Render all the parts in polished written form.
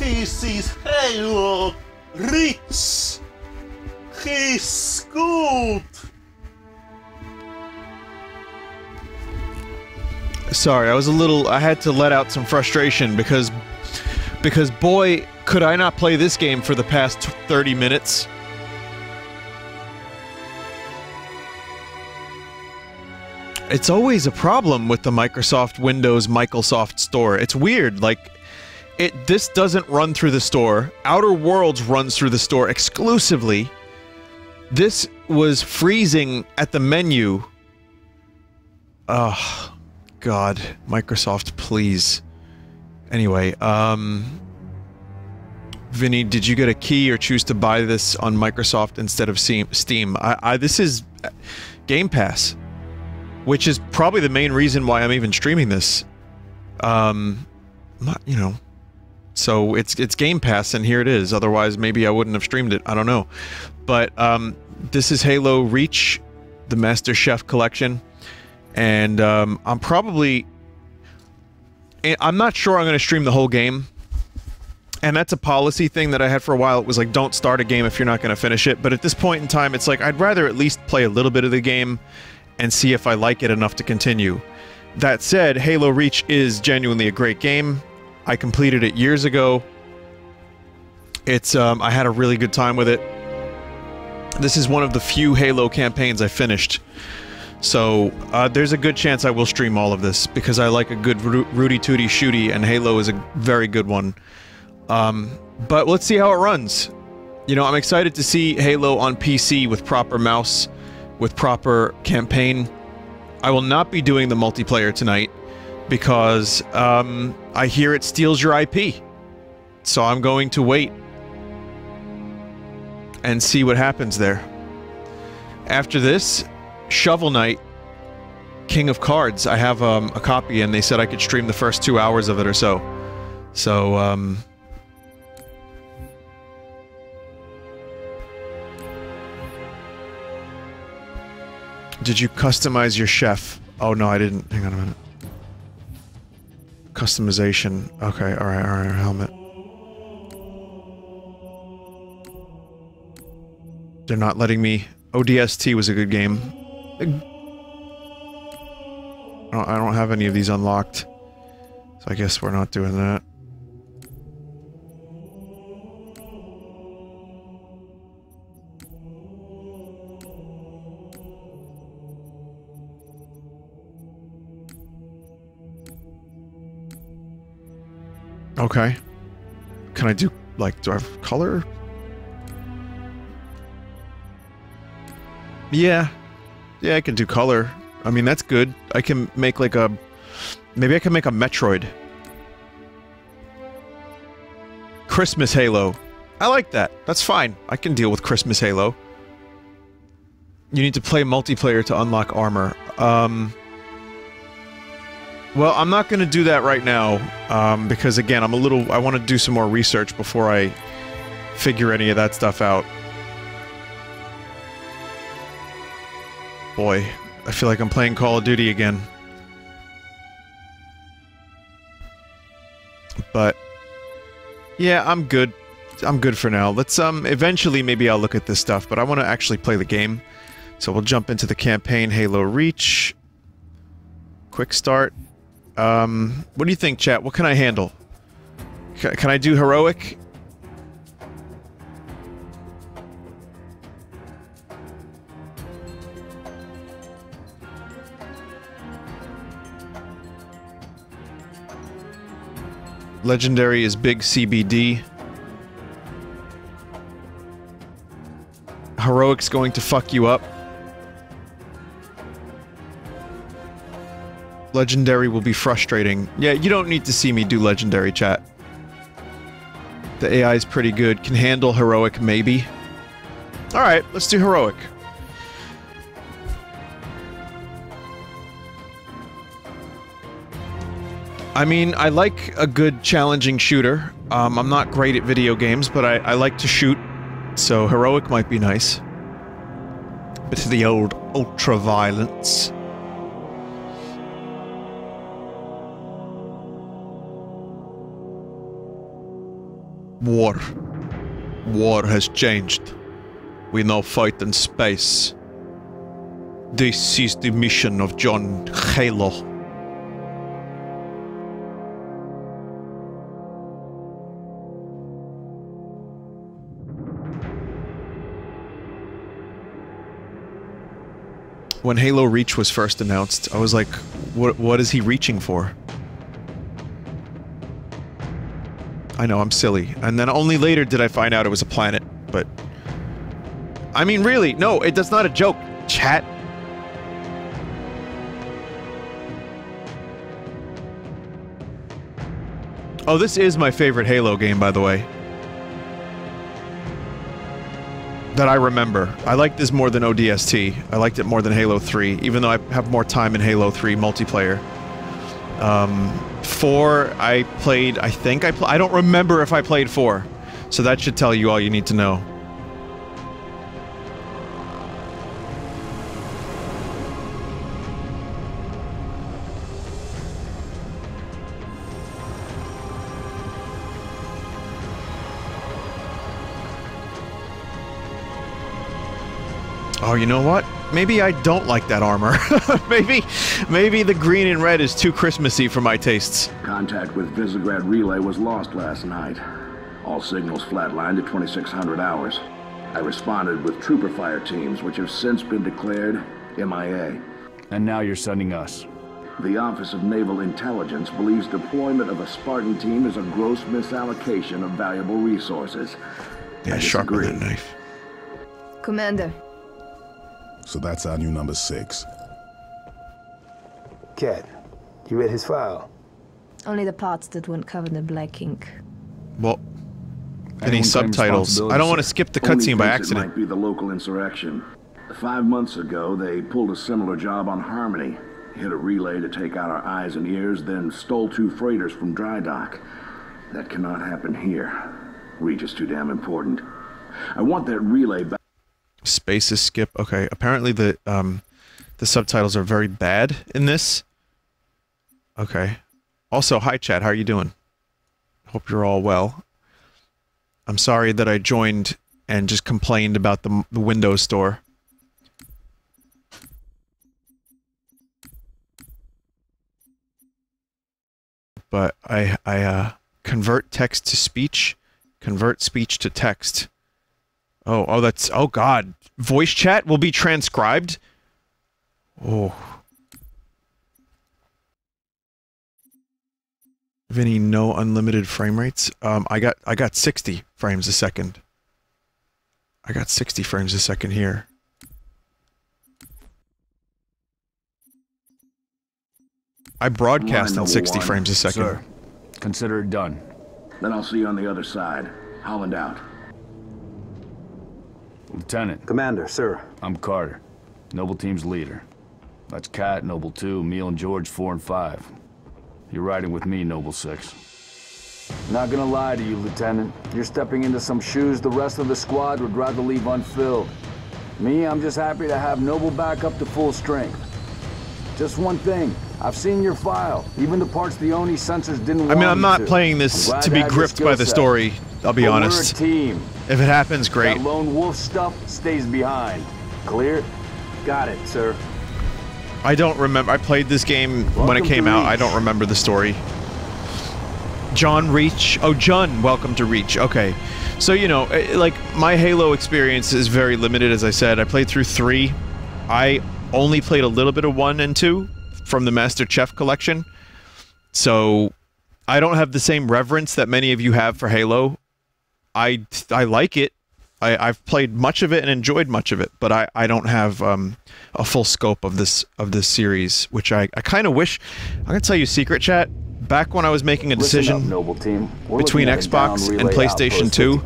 He sees Halo reach. He scooped. Sorry, I had to let out some frustration because boy, could I not play this game for the past 30 minutes. It's always a problem with the Microsoft Windows Microsoft Store. It's weird, like, this doesn't run through the store. Outer Worlds runs through the store exclusively. This was freezing at the menu. Oh, God. Microsoft, please. Anyway, Vinny, did you get a key or choose to buy this on Microsoft instead of Steam? This is Game Pass, which is probably the main reason why I'm even streaming this. Not, you know... So, it's Game Pass, and here it is. Otherwise, maybe I wouldn't have streamed it. I don't know. But, this is Halo Reach, the Master Chef Collection. And, I'm not sure I'm gonna stream the whole game. And that's a policy thing that I had for a while. It was like, don't start a game if you're not gonna finish it. But at this point in time, it's like, I'd rather at least play a little bit of the game and see if I like it enough to continue. That said, Halo Reach is genuinely a great game. I completed it years ago. It's, I had a really good time with it. This is one of the few Halo campaigns I finished. So, there's a good chance I will stream all of this, because I like a good Rudy-Tooty shooty, and Halo is a very good one. But let's see how it runs. You know, I'm excited to see Halo on PC with proper mouse, with proper campaign. I will not be doing the multiplayer tonight, because, I hear it steals your IP. So I'm going to wait and see what happens there. After this, Shovel Knight, King of Cards. I have, a copy, and they said I could stream the first 2 hours of it or so. So, Did you customize your chef? Oh, no, I didn't. Hang on a minute. Customization. Okay, alright, helmet. They're not letting me... ODST was a good game. I don't have any of these unlocked. So I guess we're not doing that. Okay. Can I do, like, do I have color? Yeah. Yeah, I can do color. I mean, that's good. I can make, like, a... Maybe I can make a Metroid. Christmas Halo. I like that. That's fine. I can deal with Christmas Halo. You need to play multiplayer to unlock armor. Well, I'm not gonna do that right now, because again, I want to do some more research before I figure any of that stuff out. Boy, I feel like I'm playing Call of Duty again. But, yeah, I'm good. I'm good for now. Let's, eventually maybe I'll look at this stuff, but I want to actually play the game. So we'll jump into the campaign, Halo Reach. Quick start. What do you think, chat? What can I handle? Can I do heroic? Legendary is big CBD. Heroic's going to fuck you up. Legendary will be frustrating. Yeah, you don't need to see me do Legendary, chat. The AI is pretty good. Can handle Heroic, maybe. Alright, let's do Heroic. I mean, I like a good challenging shooter. I'm not great at video games, but I like to shoot, so Heroic might be nice. Bit of the old ultra-violence. War. War has changed. We now fight in space. This is the mission of John Halo. When Halo Reach was first announced, I was like, what is he reaching for? I know, I'm silly. And then only later did I find out it was a planet, but... I mean, really, no, that's not a joke, chat. Oh, this is my favorite Halo game, by the way. That I remember. I like this more than ODST. I liked it more than Halo 3, even though I have more time in Halo 3 multiplayer. 4, I played, I don't remember if I played 4. So that should tell you all you need to know. Oh, you know what? Maybe I don't like that armor. maybe the green and red is too Christmassy for my tastes. Contact with Visegrad Relay was lost last night. All signals flatlined at 2600 hours. I responded with trooper fire teams, which have since been declared MIA. And now you're sending us. The Office of Naval Intelligence believes deployment of a Spartan team is a gross misallocation of valuable resources. Yeah, sharpen that knife. Commander. So that's our new number 6. Cat, you read his file? Only the parts that weren't covered in black ink. Well, any subtitles? I don't want to skip the cutscene by accident. It might be the local insurrection. 5 months ago, they pulled a similar job on Harmony. Hit a relay to take out our eyes and ears, then stole 2 freighters from dry dock. That cannot happen here. Reach is too damn important. I want that relay back. Spaces skip. Okay, apparently the subtitles are very bad in this. Okay. Also, hi chat, how are you doing? Hope you're all well. I'm sorry that I joined and just complained about the Windows Store. But I convert text to speech, convert speech to text. Oh, that's... Oh, God. Voice chat will be transcribed? Oh. Vinny, no unlimited frame rates? I got 60 frames a second. I got 60 frames a second here. I broadcast in 60 frames a second. Sir, consider it done. Then I'll see you on the other side. Holland out. Lieutenant. Commander, sir. I'm Carter, Noble Team's leader. That's Kat, Noble 2, Emil and George 4 and 5. You're riding with me, Noble 6. Not gonna lie to you, Lieutenant. You're stepping into some shoes the rest of the squad would rather leave unfilled. Me, I'm just happy to have Noble back up to full strength. Just one thing. I've seen your file. Even the parts the Oni sensors didn't want. I mean, I'm not playing this to be gripped by the story, I'll be honest. We're a team. If it happens, great. That lone wolf stuff stays behind. Clear? Got it, sir. I don't remember. I played this game when it came out. I don't remember the story. John Reach. Oh, John, welcome to Reach. Okay. So, you know, like, my Halo experience is very limited, as I said. I played through 3. I only played a little bit of 1 and 2 from the Master Chief collection. So, I don't have the same reverence that many of you have for Halo. I like it. I've played much of it and enjoyed much of it, but I don't have a full scope of this series, which I kind of wish. I'm gonna tell you a secret, chat. Back when I was making a decision between Xbox and PlayStation 2,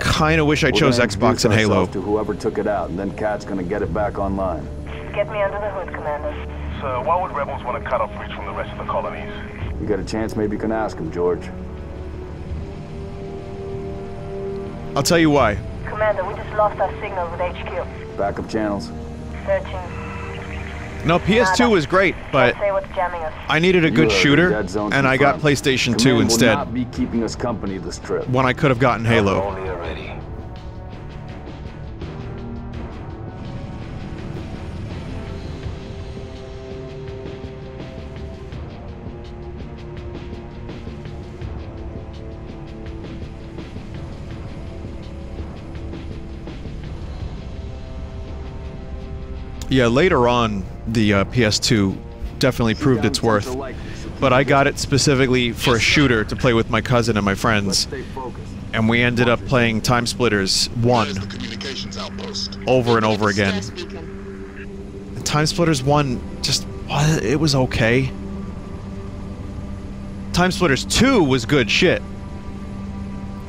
kind of wish I chose Xbox and Halo. To whoever took it out, and then Kat's gonna get it back online. Get me under the hood, Commander. So why would rebels want to cut off Reach from the rest of the colonies? You got a chance, maybe you can ask him, George. I'll tell you why. Commander, we just lost our signal with HQ. Backup channels. Searching. No, PS2 was great, but Say what's jamming us. I needed a good You are shooter, dead zone and I got confirmed. PlayStation 2 Command will instead not be keeping us company this trip. when I could have gotten Halo. Only already. Yeah, later on, the PS2 definitely proved its worth, but I got it specifically for a shooter to play with my cousin and my friends, Stay focused. and we ended up playing Time Splitters 1 Communications outpost. over and over again. And Time Splitters 1 just, it was okay. Time Splitters 2 was good shit,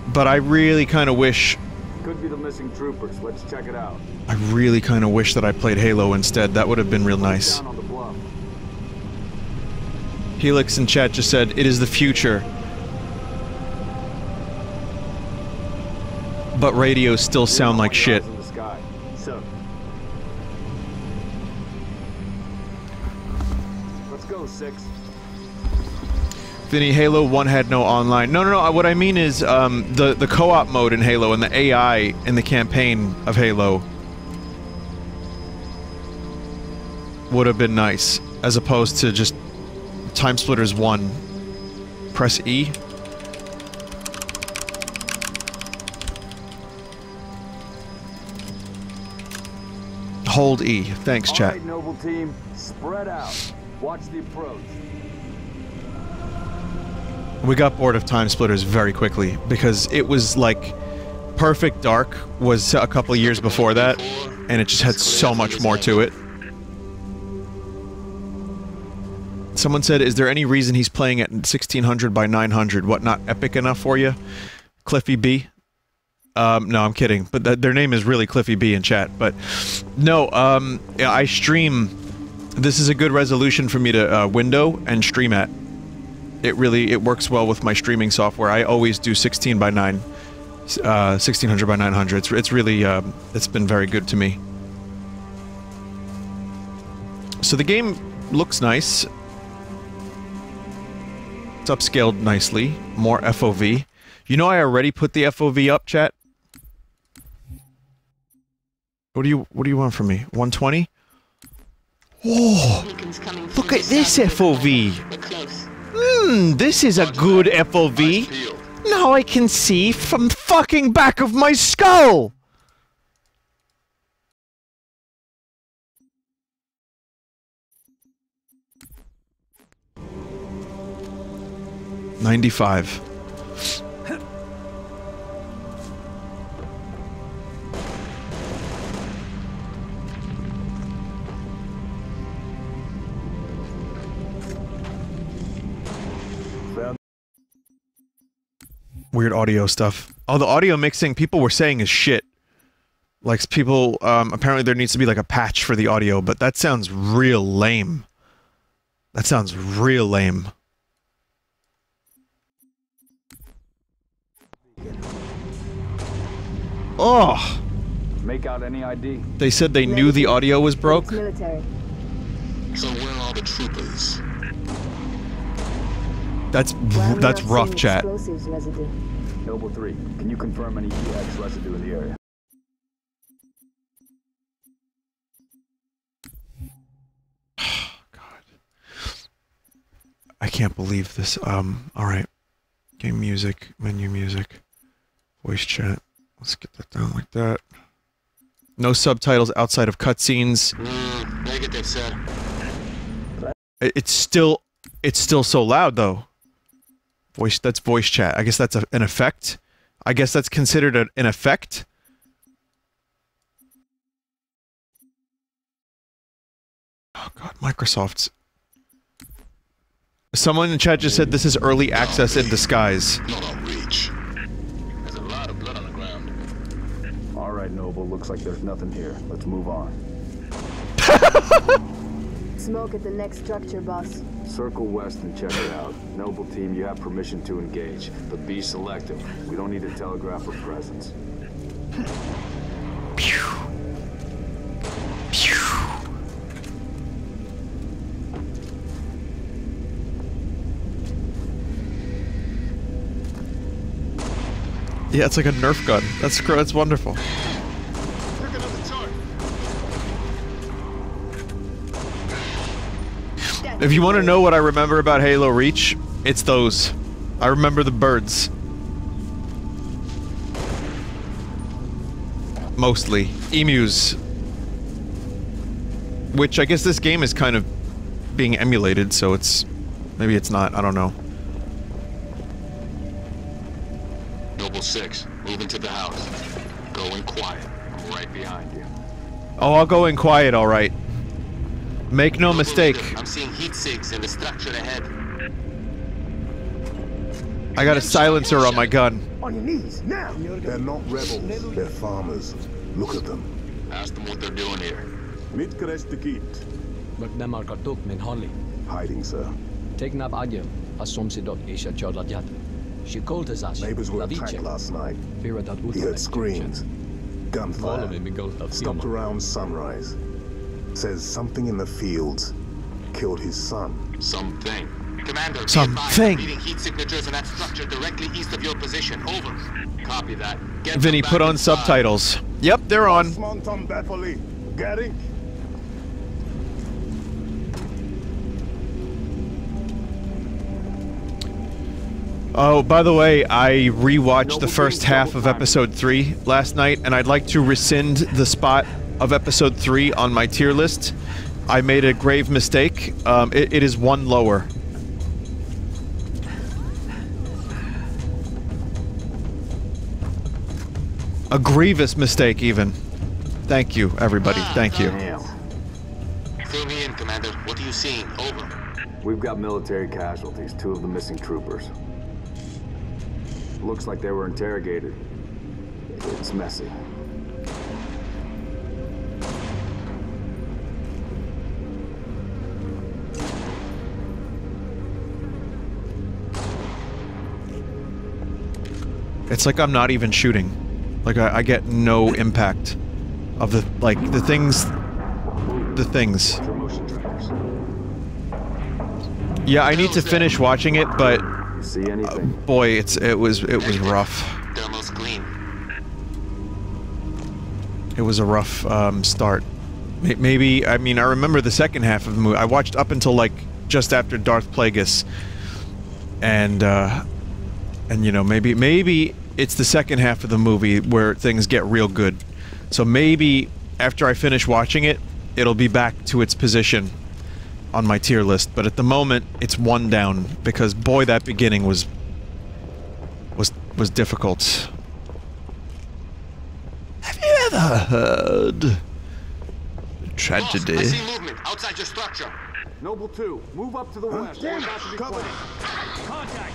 but I really kind of wish... Could be the missing troopers. Let's check it out. I really kind of wish that I played Halo instead. That would have been real nice. Down on the bluff. Helix in chat just said, it is the future. But radios still sound like shit. In the sky. So. Let's go, 6. Vinny, Halo 1 had no online. No. What I mean is, the co-op mode in Halo and the AI in the campaign of Halo would have been nice, as opposed to just Time Splitters 1. Press E. Hold E. Thanks, chat. All right, Noble Team, spread out. Watch the approach. We got bored of Time Splitters very quickly, because it was like... Perfect Dark was a couple of years before that, and it just had so much more to it. Someone said, is there any reason he's playing at 1600 by 900? What, not epic enough for you? Cliffy B? No, I'm kidding. But their name is really Cliffy B in chat. But, no, yeah, I stream... This is a good resolution for me to window and stream at. It works well with my streaming software. I always do 16 by 9. 1600 by 900. It's really, it's been very good to me. So the game looks nice. It's upscaled nicely. More FOV. You know I already put the FOV up, chat? What do you want from me? 120? Oh! Look at this FOV! This is a good FOV! Now I can see from fucking back of my skull! $95. Weird audio stuff. Oh, the audio mixing people were saying is shit. Like, people, apparently there needs to be like a patch for the audio, but that sounds real lame. That sounds real lame. Oh! Make out any ID? They said they knew the audio was broke. Military. So where are all the troopers? That's rough, chat. Explosives residue. Noble 3, can you confirm any EX residue in the area? God. I can't believe this. Alright. Game music, menu music, voice chat. Let's get that down like that. No subtitles outside of cutscenes. Negative, sir. It's still so loud though. That's voice chat. I guess that's an effect. I guess that's considered an effect. Oh god, Microsoft's. Someone in the chat just said this is early access in disguise. Not on reach. There's a lot of blood on the ground. Alright, Noble, looks like there's nothing here. Let's move on. Smoke at the next structure, boss. Circle west and check it out. Noble Team, you have permission to engage, but be selective. We don't need to telegraph our presence. Pew. Pew. Yeah, it's like a Nerf gun. That's wonderful. If you want to know what I remember about Halo Reach, it's those. I remember the birds. Mostly. Emus. Which I guess this game is kind of being emulated, so it's... maybe it's not, I don't know. Noble 6, move into the house. Go in quiet. I'm right behind you. Oh, I'll go in quiet, alright. Make no mistake. I'm seeing heat sigs in the structure ahead. I got a silencer on my gun. On your knees, now! They're not rebels, they're farmers. Look at them. Ask them what they're doing here. Hiding, sir. Neighbors were attacked last night. He heard screams. Gunfire. Stopped around sunrise. Says something in the fields killed his son. Something. Commander, something. Reading heat signatures in that structure directly east of your position. Over. Copy that. Vinny, put on subtitles. Yep, they're on. Getting. Oh, by the way, I rewatched the first half of episode 3 last night, and I'd like to rescind the spot of episode 3 on my tier list. I made a grave mistake. It is one lower. A grievous mistake, even. Thank you, everybody. Thank you. Fill me in, Commander. What are you seeing? Over. We've got military casualties, 2 of the missing troopers. Looks like they were interrogated. It's messy. It's like I'm not even shooting. Like, I get no impact of the, like, the things... The things. Yeah, I need to finish watching it, but... See anything? Boy, it was rough. Thermal's clean. It was a rough, start. Maybe, I mean, I remember the second half of the movie. I watched up until, like, just after Darth Plagueis. And, you know, maybe it's the second half of the movie where things get real good. So maybe after I finish watching it, it'll be back to its position on my tier list. But at the moment, it's one down because boy, that beginning was difficult. Have you ever heard tragedy? Boss, I see movement outside your structure. Noble 2, move up to the west. We're about to be Cover. Contact!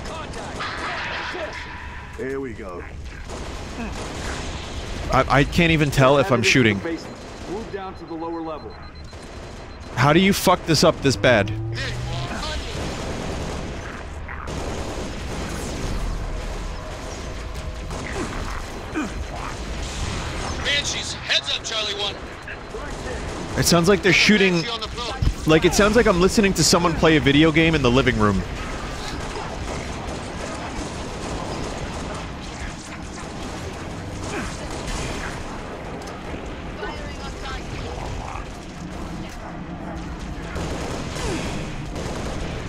Here we go. I can't even tell if I'm shooting. Move down to the lower level. How do you fuck this up this bad? Banshees, heads up, Charlie 1. It sounds like they're shooting... Like, it sounds like I'm listening to someone play a video game in the living room.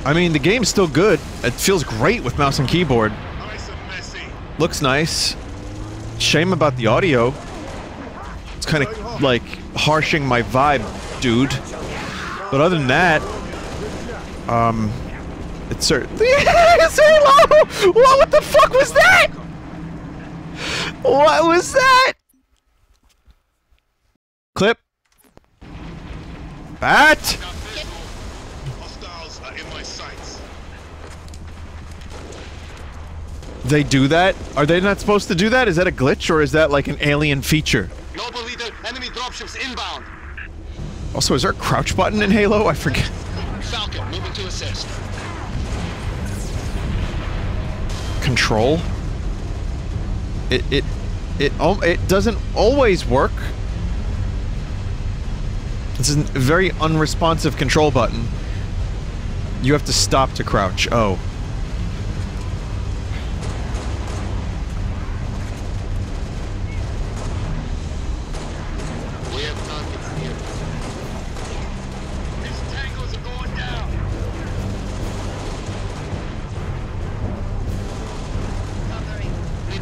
I mean, the game's still good. It feels great with mouse and keyboard. Nice and messy. Looks nice. Shame about the audio. It's kind of, like, harshing my vibe, dude. But other than that, it's certainly... Halo! What the fuck was that? What was that? Clip. Bat! Hostiles are in my sights. They do that? Are they not supposed to do that? Is that a glitch or is that like an alien feature? Noble leader, enemy dropships inbound. Also, is there a crouch button in Halo? I forget. Falcon, moving to assist. Control? It doesn't always work. This is a very unresponsive control button. You have to stop to crouch. Oh.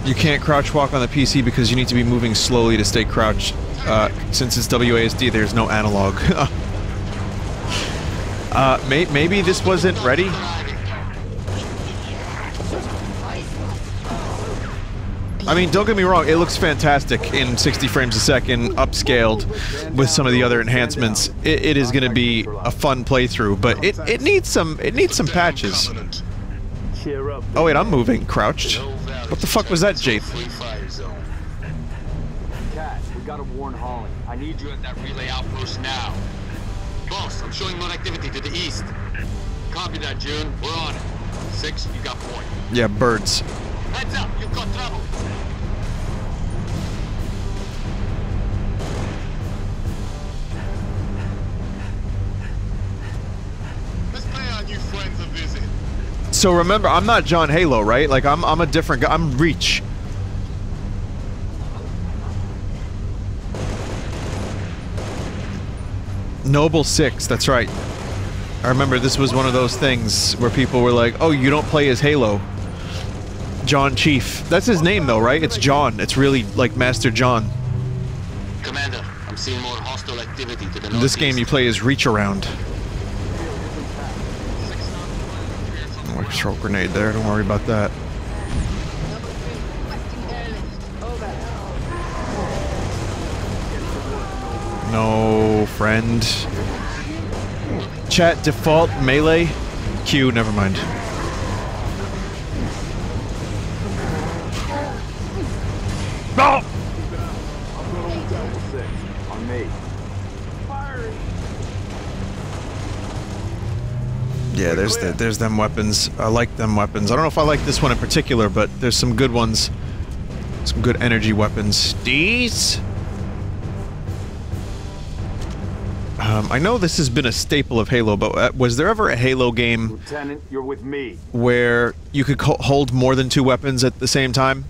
You can't crouch walk on the PC because you need to be moving slowly to stay crouched. Since it's WASD, there's no analog. Maybe this wasn't ready? I mean, don't get me wrong, it looks fantastic in 60 frames a second, upscaled with some of the other enhancements. It is going to be a fun playthrough, but it needs some patches. Oh wait, I'm moving, crouched. What the fuck was that, Jape? Cat, we gotta warn Holly. I need you at that relay outpost now. Boss, I'm showing more activity to the east. Copy that, June. We're on it. 6, you got point. Yeah, birds. Heads up, you've got trouble. Let's pay our new friends a visit. So remember, I'm not John Halo, right? Like, I'm a different guy. I'm Reach. Noble 6, that's right. I remember this was one of those things where people were like, oh, you don't play as Halo. John Chief. That's his name, though, right? It's John. It's really like Master John. Commander, I'm seeing more hostile activity to the northeast. In this game, you play as Reach Around. Oh, throw a grenade there. Don't worry about that. No, friend. Chat, default, melee. Q, never mind. No! On me. Yeah, there's them weapons. I like them weapons. I don't know if I like this one in particular, but there's some good ones. Some good energy weapons. These? I know this has been a staple of Halo, but was there ever a Halo game Lieutenant, you're with me. where you could hold more than 2 weapons at the same time?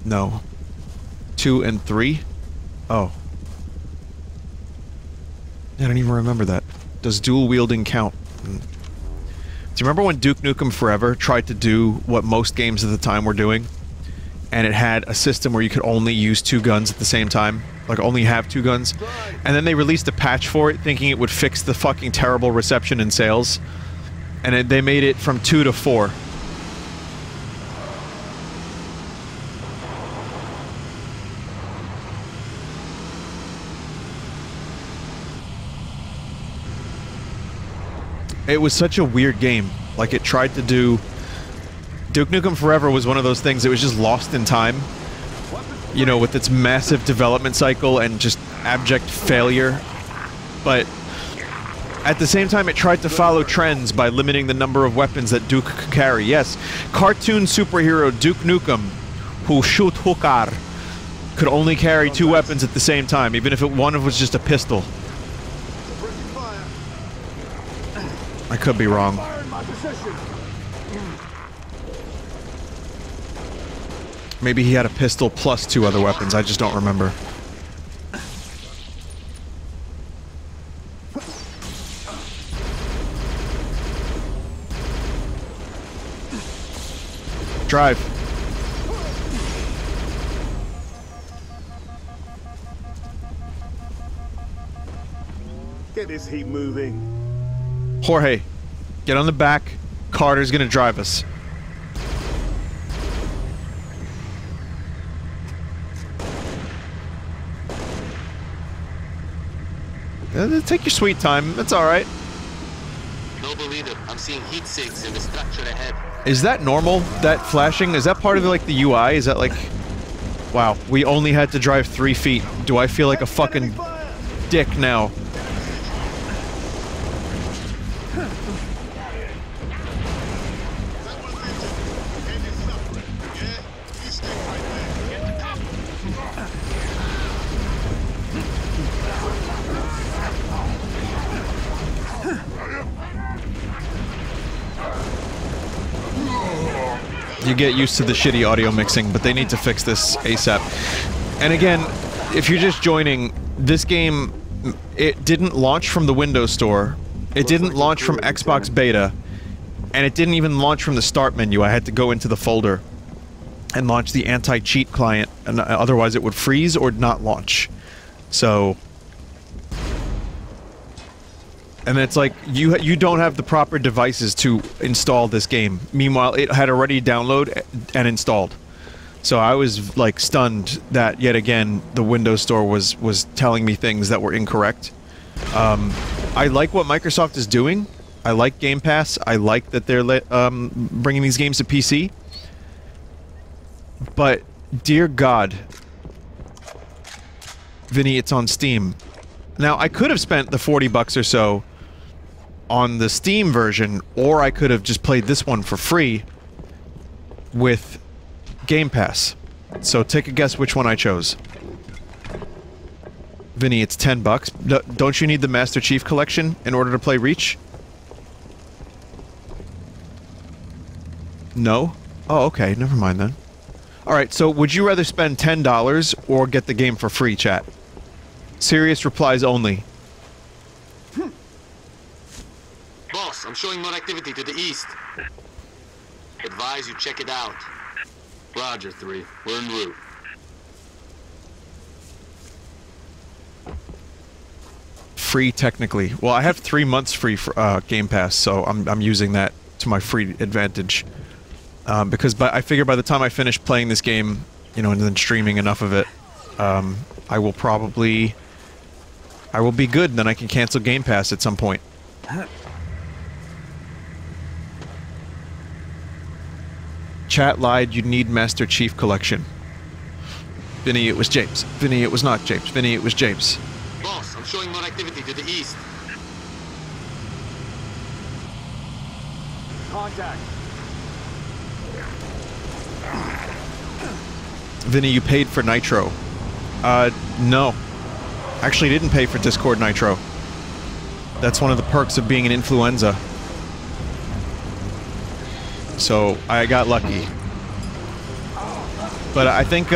No. 2 and 3? Oh. I don't even remember that. Does dual wielding count? Do you remember when Duke Nukem Forever tried to do what most games at the time were doing? And it had a system where you could only use 2 guns at the same time. Like, only have 2 guns. And then they released a patch for it, thinking it would fix the fucking terrible reception in sales. And they made it from 2 to 4. It was such a weird game. Like, it tried to do... Duke Nukem Forever was one of those things that was just lost in time. You know, with its massive development cycle and just abject failure. But at the same time, it tried to follow trends by limiting the number of weapons that Duke could carry. Yes, cartoon superhero Duke Nukem, who shoot hookar, could only carry 2 weapons at the same time, even if one of was just a pistol. I could be wrong. Maybe he had a pistol plus 2 other weapons, I just don't remember. Drive. Get this heat moving. Jorge, get on the back. Carter's gonna drive us. Take your sweet time. That's all right. Noble leader, I'm seeing heat sinks in the structure ahead. Is that normal? That flashing? Is that part of like the UI? Is that like... Wow, we only had to drive 3 feet. Do I feel like a fucking dick now? You get used to the shitty audio mixing, but they need to fix this ASAP. And again, if you're just joining, this game, it didn't launch from the Windows Store. It didn't launch from Xbox Beta, and it didn't even launch from the start menu. I had to go into the folder and launch the anti-cheat client, and otherwise it would freeze or not launch. So... And it's like, you don't have the proper devices to install this game. Meanwhile, it had already downloaded and installed. So I was, like, stunned that, yet again, the Windows Store was telling me things that were incorrect. I like what Microsoft is doing. I like Game Pass. I like that they're bringing these games to PC. But, dear God... Vinny, it's on Steam. Now, I could have spent the 40 bucks or so on the Steam version, or I could have just played this one for free with Game Pass. So take a guess which one I chose. Vinny, it's 10 bucks. Don't you need the Master Chief Collection in order to play Reach? No? Oh, okay, never mind then. Alright, so would you rather spend $10 or get the game for free, chat? Serious replies only. Boss, I'm showing more activity to the east. Advise you check it out. Roger, 3. We're en route. Free, technically. Well, I have 3 months free for Game Pass, so I'm using that to my free advantage. Because I figure by the time I finish playing this game, you know, and then streaming enough of it, I will be good, and then I can cancel Game Pass at some point. Chat lied, you need Master Chief Collection. Vinny, it was James. Vinny, it was not James. Vinny, it was James. Boss, I'm showing more activity to the east. Contact. Vinny, you paid for Nitro. No. Actually didn't pay for Discord Nitro. That's one of the perks of being an influenza. So, I got lucky. But I think,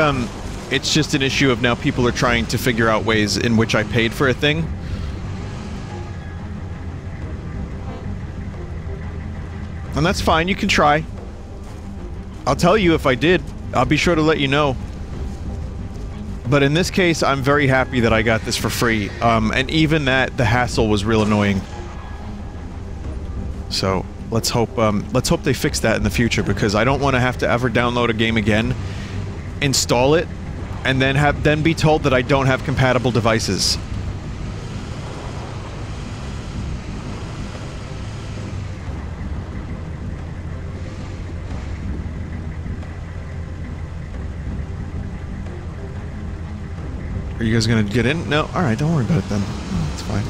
it's just an issue of now people are trying to figure out ways in which I paid for a thing. And that's fine, you can try. I'll tell you if I did. I'll be sure to let you know. But in this case, I'm very happy that I got this for free. And even that, the hassle was real annoying. So, let's hope they fix that in the future, because I don't want to have to ever download a game again, install it, and then be told that I don't have compatible devices. Are you guys gonna get in? No? Alright, don't worry about it then. It's fine.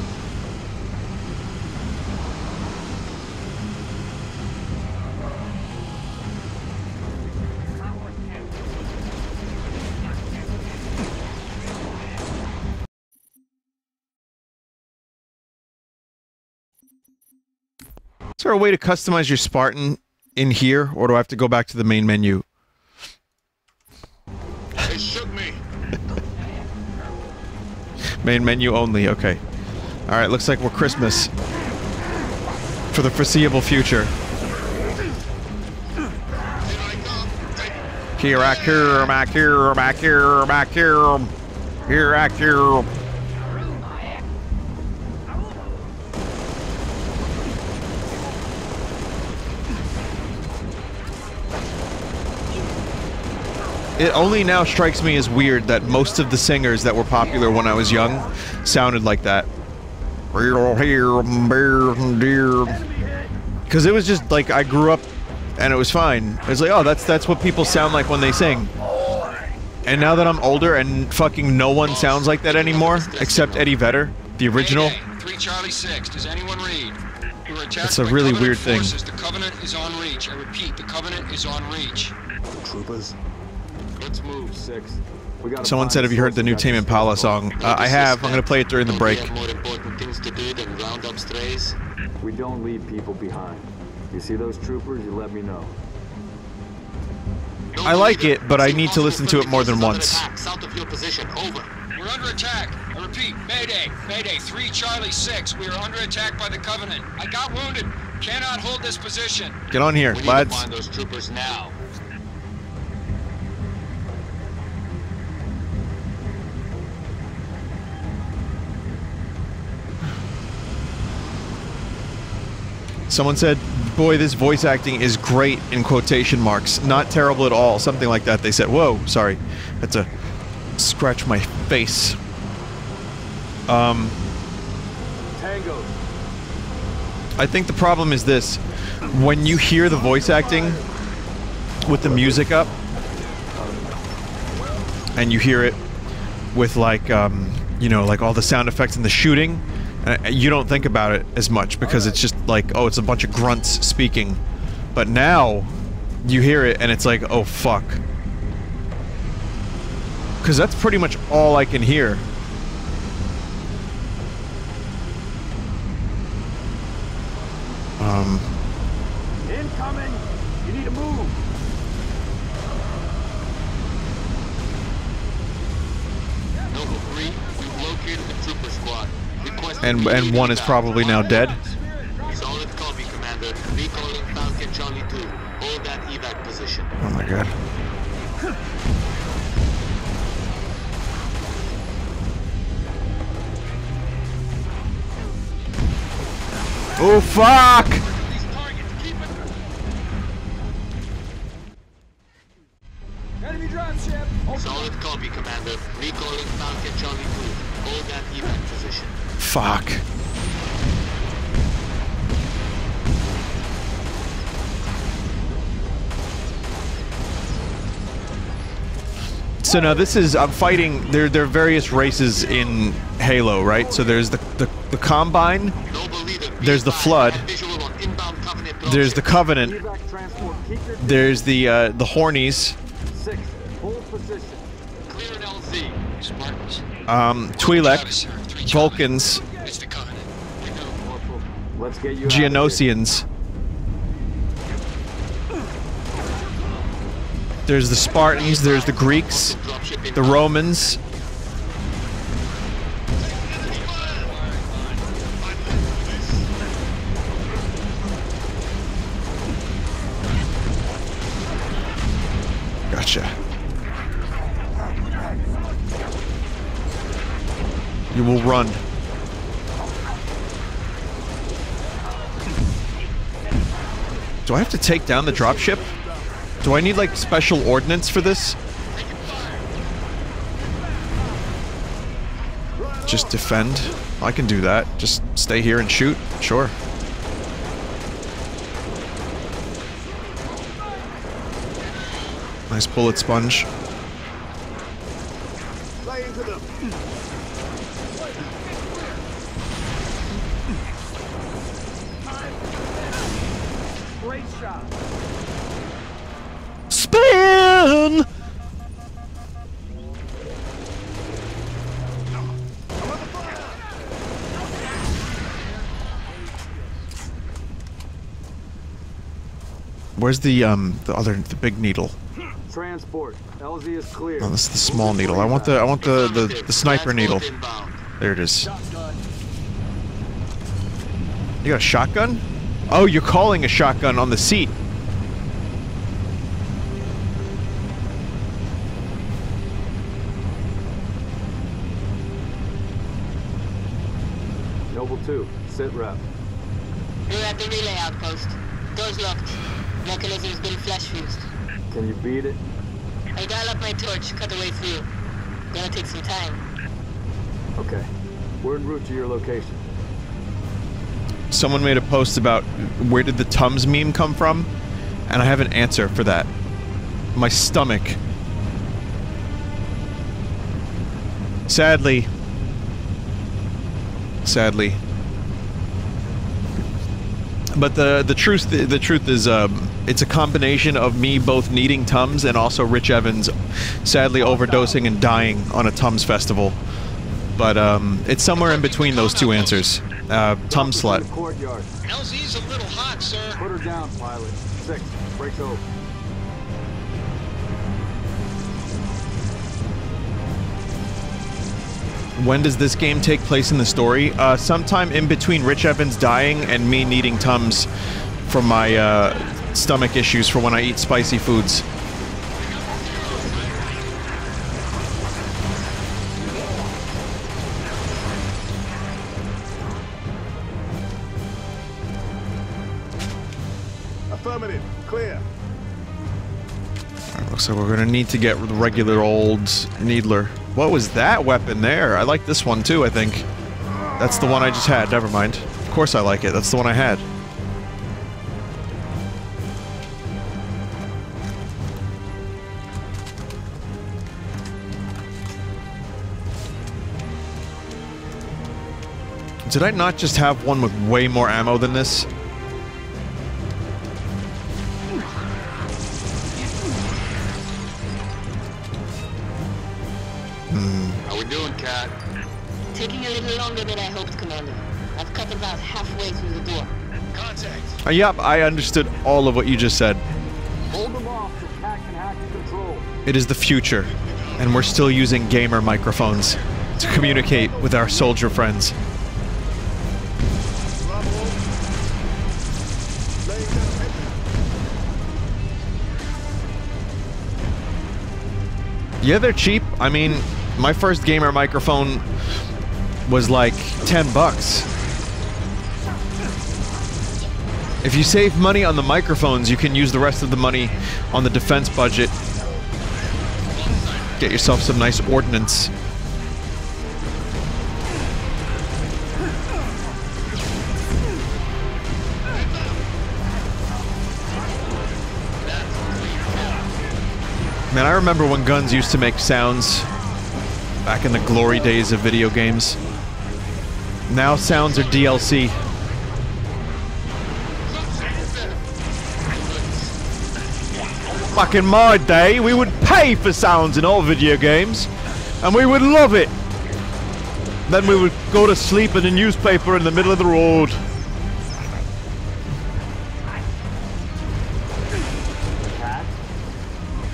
Is there a way to customize your Spartan in here, or do I have to go back to the main menu? They shook me. Main menu only, okay. Alright, looks like we're Christmas. For the foreseeable future. Here I come, back here, back here, back here. Here I come. It only now strikes me as weird that most of the singers that were popular when I was young sounded like that. Because it was just like, I grew up and it was fine. It was like, oh, that's what people sound like when they sing. And now that I'm older and fucking no one sounds like that anymore, except Eddie Vedder, the original. 3 Charlie 6, does anyone read? It's a really weird thing. The Covenant is on reach. I repeat, the Covenant is on reach. Troopers? Let's move, 6. Someone said, have you heard the new Tame Impala song? I have. I'm gonna play it during the break. We have more important things to do than round up strays. We don't leave people behind. You see those troopers, you let me know. I like it, but I need to listen to it more than once. South of your position, over. We're under attack. I repeat, Mayday. Mayday, 3 Charlie 6. We are under attack by the Covenant. I got wounded. Cannot hold this position. Get on here, We need lads. to find those troopers now. Someone said, boy, this voice acting is great, in quotation marks. Not terrible at all. Something like that. They said, whoa, sorry. That's a scratch my face. Tango. I think the problem is this. When you hear the voice acting with the music up, and you hear it with like, you know, like all the sound effects and the shooting, you don't think about it as much because it's just like, oh, it's a bunch of grunts speaking. But now, you hear it and it's like, oh fuck. Because that's pretty much all I can hear. Incoming! You need to move! Noble 3, we've located the trooper squad. And one is probably now dead. Solid copy, Commander. Recalling Falcon Charlie 2. Hold that evac position. Oh my god. Oh fuck! Enemy dropship! Solid copy, Commander. Recalling Falcon Charlie 2. Hold that evac position. Fuck. So now this is, I'm fighting, there are various races in Halo, right? So there's the Combine, there's the Flood, there's the Covenant, there's the Hornies, Twi'lek, Vulcans, Geonosians. There's the Spartans, there's the Greeks, the Romans. Gotcha. You will run. Do I have to take down the dropship? Do I need, like, special ordnance for this? Just defend? I can do that. Just stay here and shoot? Sure. Nice bullet sponge. Great shot. Spin! Where's the big needle? Transport. LZ is clear. Oh, this is the small needle. I want the sniper needle. There it is. You got a shotgun? Oh, you're calling a shotgun on the seat. Noble 2, sit rep. We're at the relay outpost. Door's locked. Mechanism's been flash fused. Can you beat it? I dial up my torch, cut the way through. Gonna take some time. Okay. We're en route to your location. Someone made a post about where did the Tums meme come from, and I have an answer for that. My stomach. Sadly. But the truth is it's a combination of me both needing Tums and also Rich Evans sadly overdosing and dying on a Tums festival. But it's somewhere in between those two answers. Tums slut. LZ's a little hot, sir. Put her down, pilot. 6, breaks over. When does this game take place in the story? Sometime in between Rich Evans dying and me needing Tums for my stomach issues for when I eat spicy foods. Affirmative. Clear. Looks like we're gonna need to get the regular old Needler. What was that weapon there? I like this one too, I think. That's the one I just had. Never mind. Of course I like it. That's the one I had. Did I not just have one with way more ammo than this? How we doing, Cat? Taking a little longer than I hoped, Commander. I've cut about halfway through the door. Contact. Yep, I understood all of what you just said. Hold them off so Cat can hack the control. It is the future, and we're still using gamer microphones to communicate with our soldier friends. Yeah, they're cheap. I mean, my first gamer microphone was like $10. If you save money on the microphones, you can use the rest of the money on the defense budget. Get yourself some nice ordnance. Man, I remember when guns used to make sounds back in the glory days of video games. Now sounds are DLC. Back in my day, we would pay for sounds in all video games, and we would love it. Then we would go to sleep in a newspaper in the middle of the road.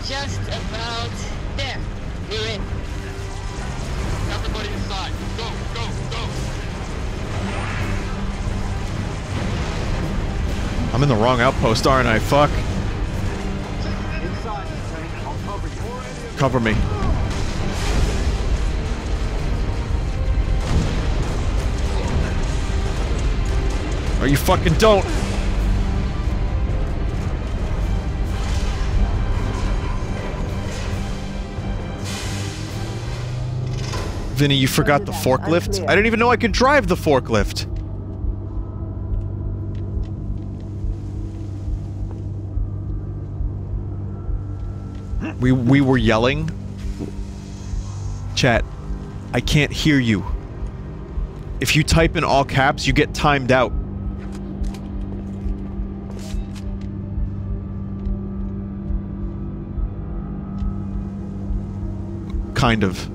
Just about there. We're in. Everybody inside. Go, go, go. I'm in the wrong outpost, aren't I? Fuck. Inside, I'll cover you. Cover me. Or you fucking don't. Vinny, you forgot the forklift? I didn't even know I could drive the forklift. We were yelling. Chat, I can't hear you. If you type in all caps, you get timed out. Kind of.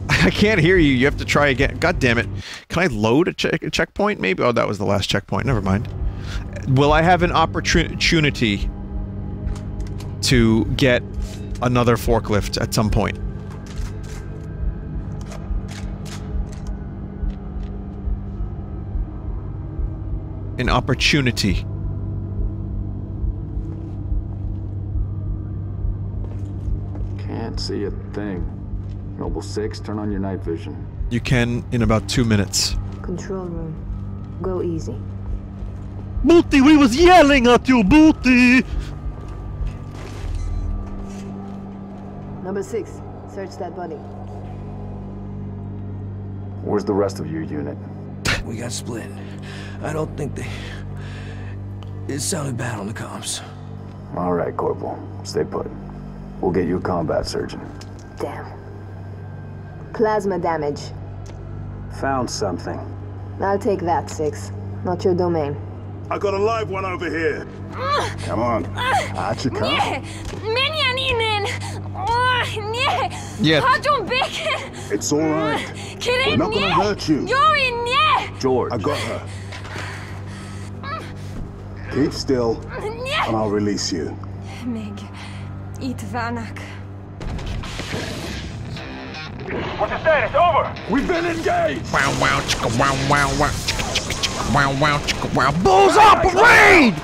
I can't hear you. You have to try again. God damn it. Can I load a checkpoint maybe? Oh, that was the last checkpoint. Never mind. Will I have an opportunity to get another forklift at some point? An opportunity. Can't see a thing. Noble 6, turn on your night vision. You can in about 2 minutes. Control room. Go easy. Booty, we was yelling at you, Booty! Number 6, search that body. Where's the rest of your unit? We got split. I don't think they... It sounded bad on the comms. All right, Corporal. Stay put. We'll get you a combat surgeon. Damn. Plasma damage. Found something. I'll take that, 6. Not your domain. I got a live one over here. Come on. Out you come. Yeah. It's all right. We're not gonna hurt you. George. I got her. Keep still, and I'll release you. Meg, eat Vanak. What's the status? Over! We've been engaged! Wow, wow, chicka, wow, wow, wow, chicka, chicka, chicka, wow, wow, chicka, wow. Bulls up, parade!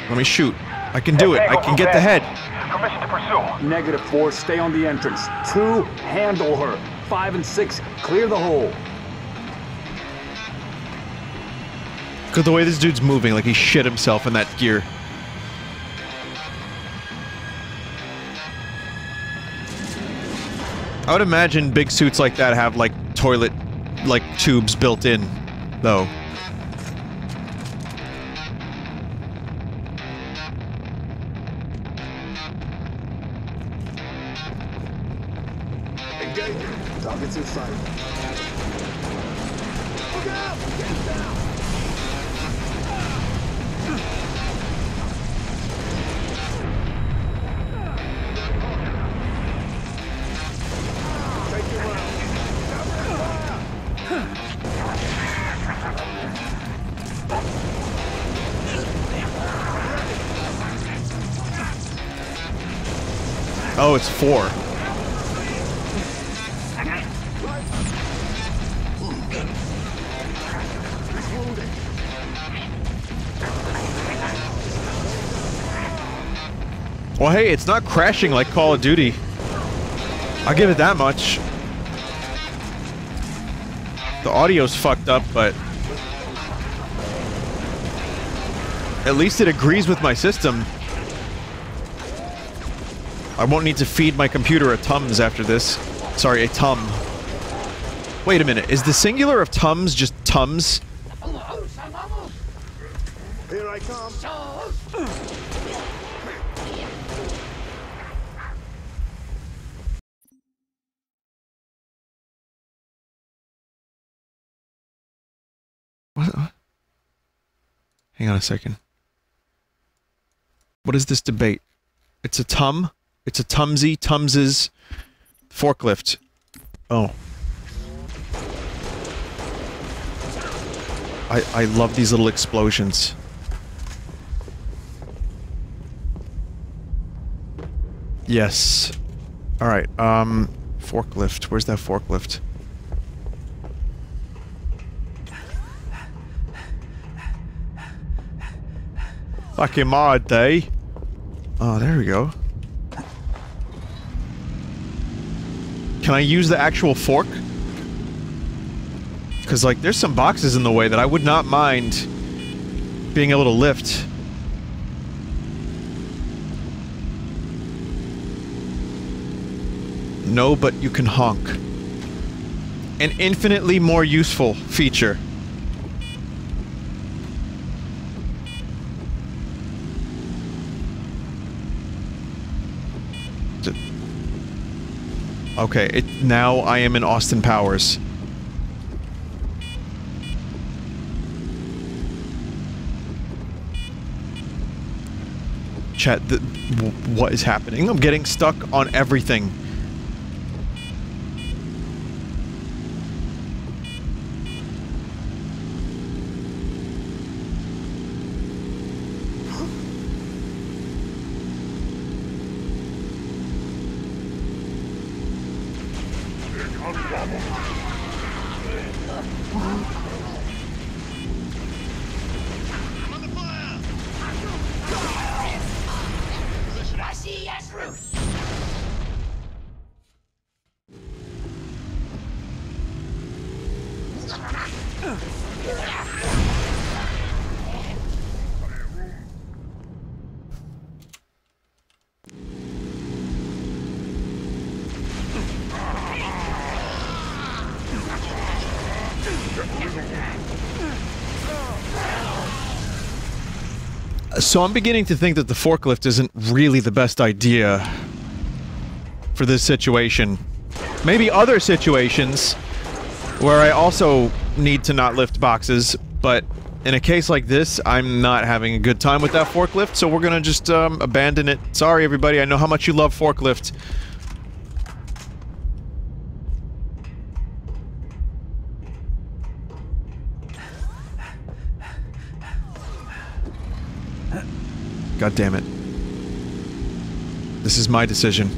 Let me shoot. I can do it. I can get the head. Permission to pursue. Negative 4, stay on the entrance. 2, handle her. 5 and 6, clear the hole. Look at the way this dude's moving, like he shit himself in that gear. I would imagine big suits like that have, like, toilet, like, tubes built in, though. Targets in sight. Look out! Get down! Take your round. Oh, it's 4. Well, hey, it's not crashing like Call of Duty. I'll give it that much. The audio's fucked up, but at least it agrees with my system. I won't need to feed my computer a Tums after this. Sorry, a Tum. Wait a minute, is the singular of Tums just Tums? Here I come. What? Hang on a second. What is this debate? It's a Tum? It's a Tumsy, Tumses, forklift. Oh. I love these little explosions. Yes. Alright, forklift. Where's that forklift? Back in my day. Oh, there we go. Can I use the actual fork? Because, like, there's some boxes in the way that I would not mind being able to lift. No, but you can honk. An infinitely more useful feature. Okay, now I am in Austin Powers. Chat, what is happening? I'm getting stuck on everything. So I'm beginning to think that the forklift isn't really the best idea for this situation. Maybe other situations where I also need to not lift boxes, but in a case like this, I'm not having a good time with that forklift, so we're gonna just abandon it. Sorry everybody, I know how much you love forklift. God damn it. This is my decision.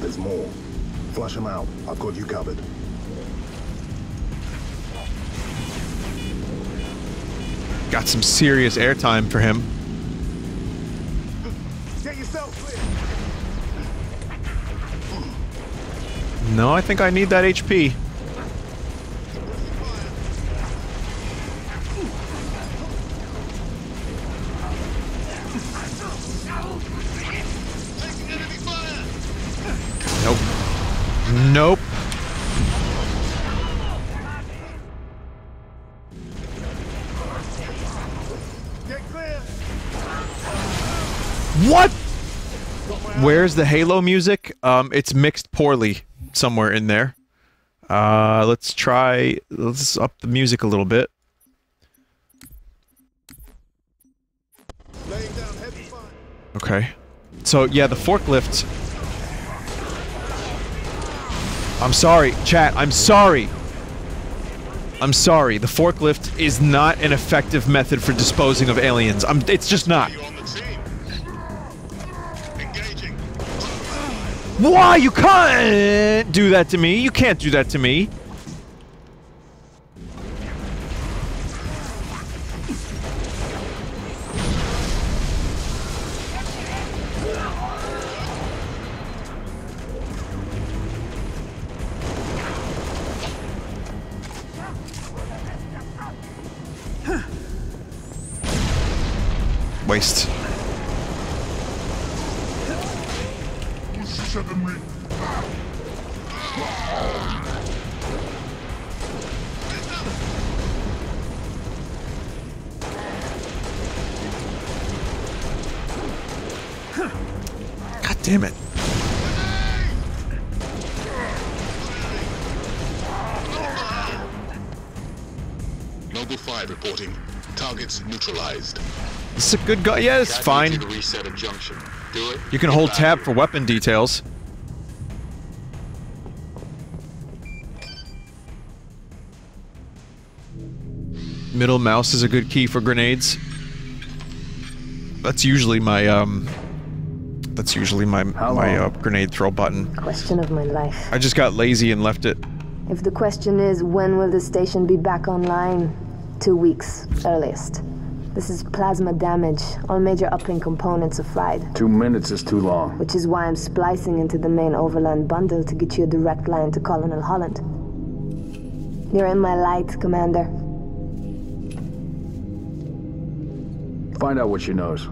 There's more. Flush them out. I've got you covered. Got some serious airtime for him. Get yourself clear. No, I think I need that HP. Nope. Nope. What? Where's the Halo music? It's mixed poorly somewhere in there. Let's up the music a little bit. Okay. So, yeah, the forklift... I'm sorry, chat, I'm sorry! I'm sorry, the forklift is not an effective method for disposing of aliens. It's just not. Why? You can't do that to me! You can't do that to me! Waste. God damn it. Noble 5 reporting. Targets neutralized. This is a good guy. Yeah, it's fine. Reset a junction. Do it. You can hold tab for weapon details. Middle mouse is a good key for grenades. That's usually my grenade throw button. Question of my life. I just got lazy and left it. If the question is, when will the station be back online? 2 weeks, earliest. This is plasma damage. All major uplink components are fried. 2 minutes is too long. Which is why I'm splicing into the main overland bundle to get you a direct line to Colonel Holland. You're in my light, Commander. Find out what she knows.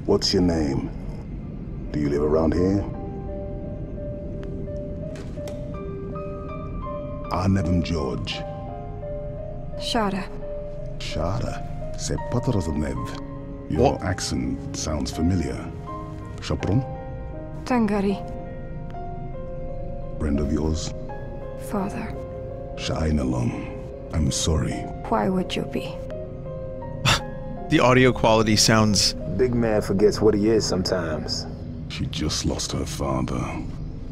What's your name? Do you live around here? Arnevim George. Shada. Shada. C'est pas Nev. Your accent sounds familiar. Chapron? Tangari. Friend of yours? Father. Shainalom. I'm sorry. Why would you be? The audio quality sounds... Big man forgets what he is sometimes. She just lost her father.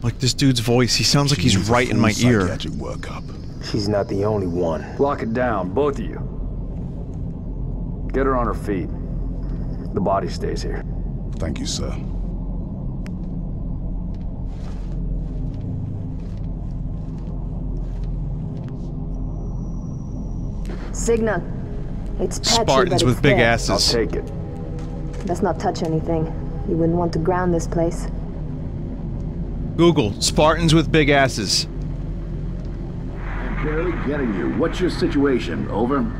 Like this dude's voice, he sounds like he's right in my ear. Workup. She's not the only one. Lock it down, both of you. Get her on her feet. The body stays here. Thank you, sir. Signal. It's patchy, Spartans but with it's big there. asses. I'll take it. Let's not touch anything. You wouldn't want to ground this place. Google, Spartans with big asses. I'm barely getting you. What's your situation? Over?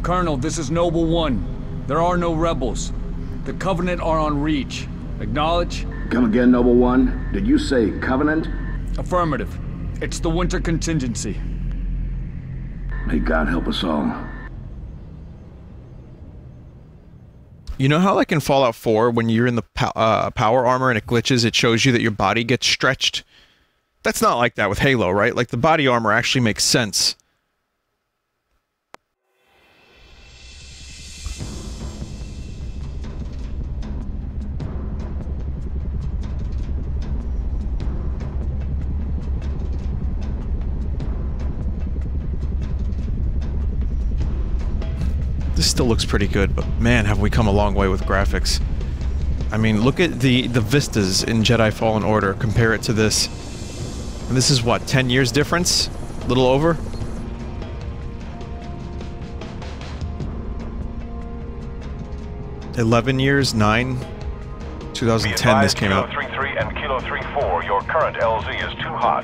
Colonel, this is Noble 1. There are no rebels. The Covenant are on Reach. Acknowledge? Come again, Noble 1. Did you say Covenant? Affirmative. It's the winter contingency. May God help us all. You know how, like in Fallout 4, when you're in the power armor and it glitches, it shows you that your body gets stretched? That's not like that with Halo, right? Like, the body armor actually makes sense. still looks pretty good, but man, have we come a long way with graphics. I mean, look at the vistas in Jedi Fallen Order, compare it to this. And this is what, 10 years difference? A little over? $11 years? 9? 2010 this came out. Kilo 33 and Kilo 34, your current LZ is too hot.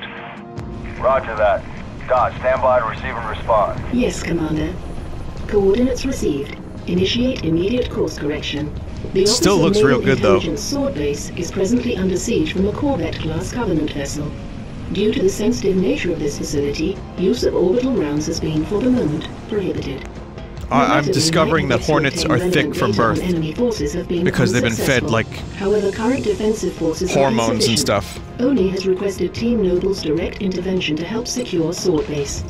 Roger that. Dot, stand by to receive and respond. Yes, Commander. Coordinates received. Initiate immediate course correction. The still looks real good, though. Sword base is presently under siege from a Corvette-class Covenant vessel. Due to the sensitive nature of this facility, use of orbital rounds has been, for the moment, prohibited. I'm discovering that Hornets are thick from birth because they've been fed, like, however, current defensive forces hormones and stuff. Oni has requested Team Noble's direct intervention to help secure Sword Base.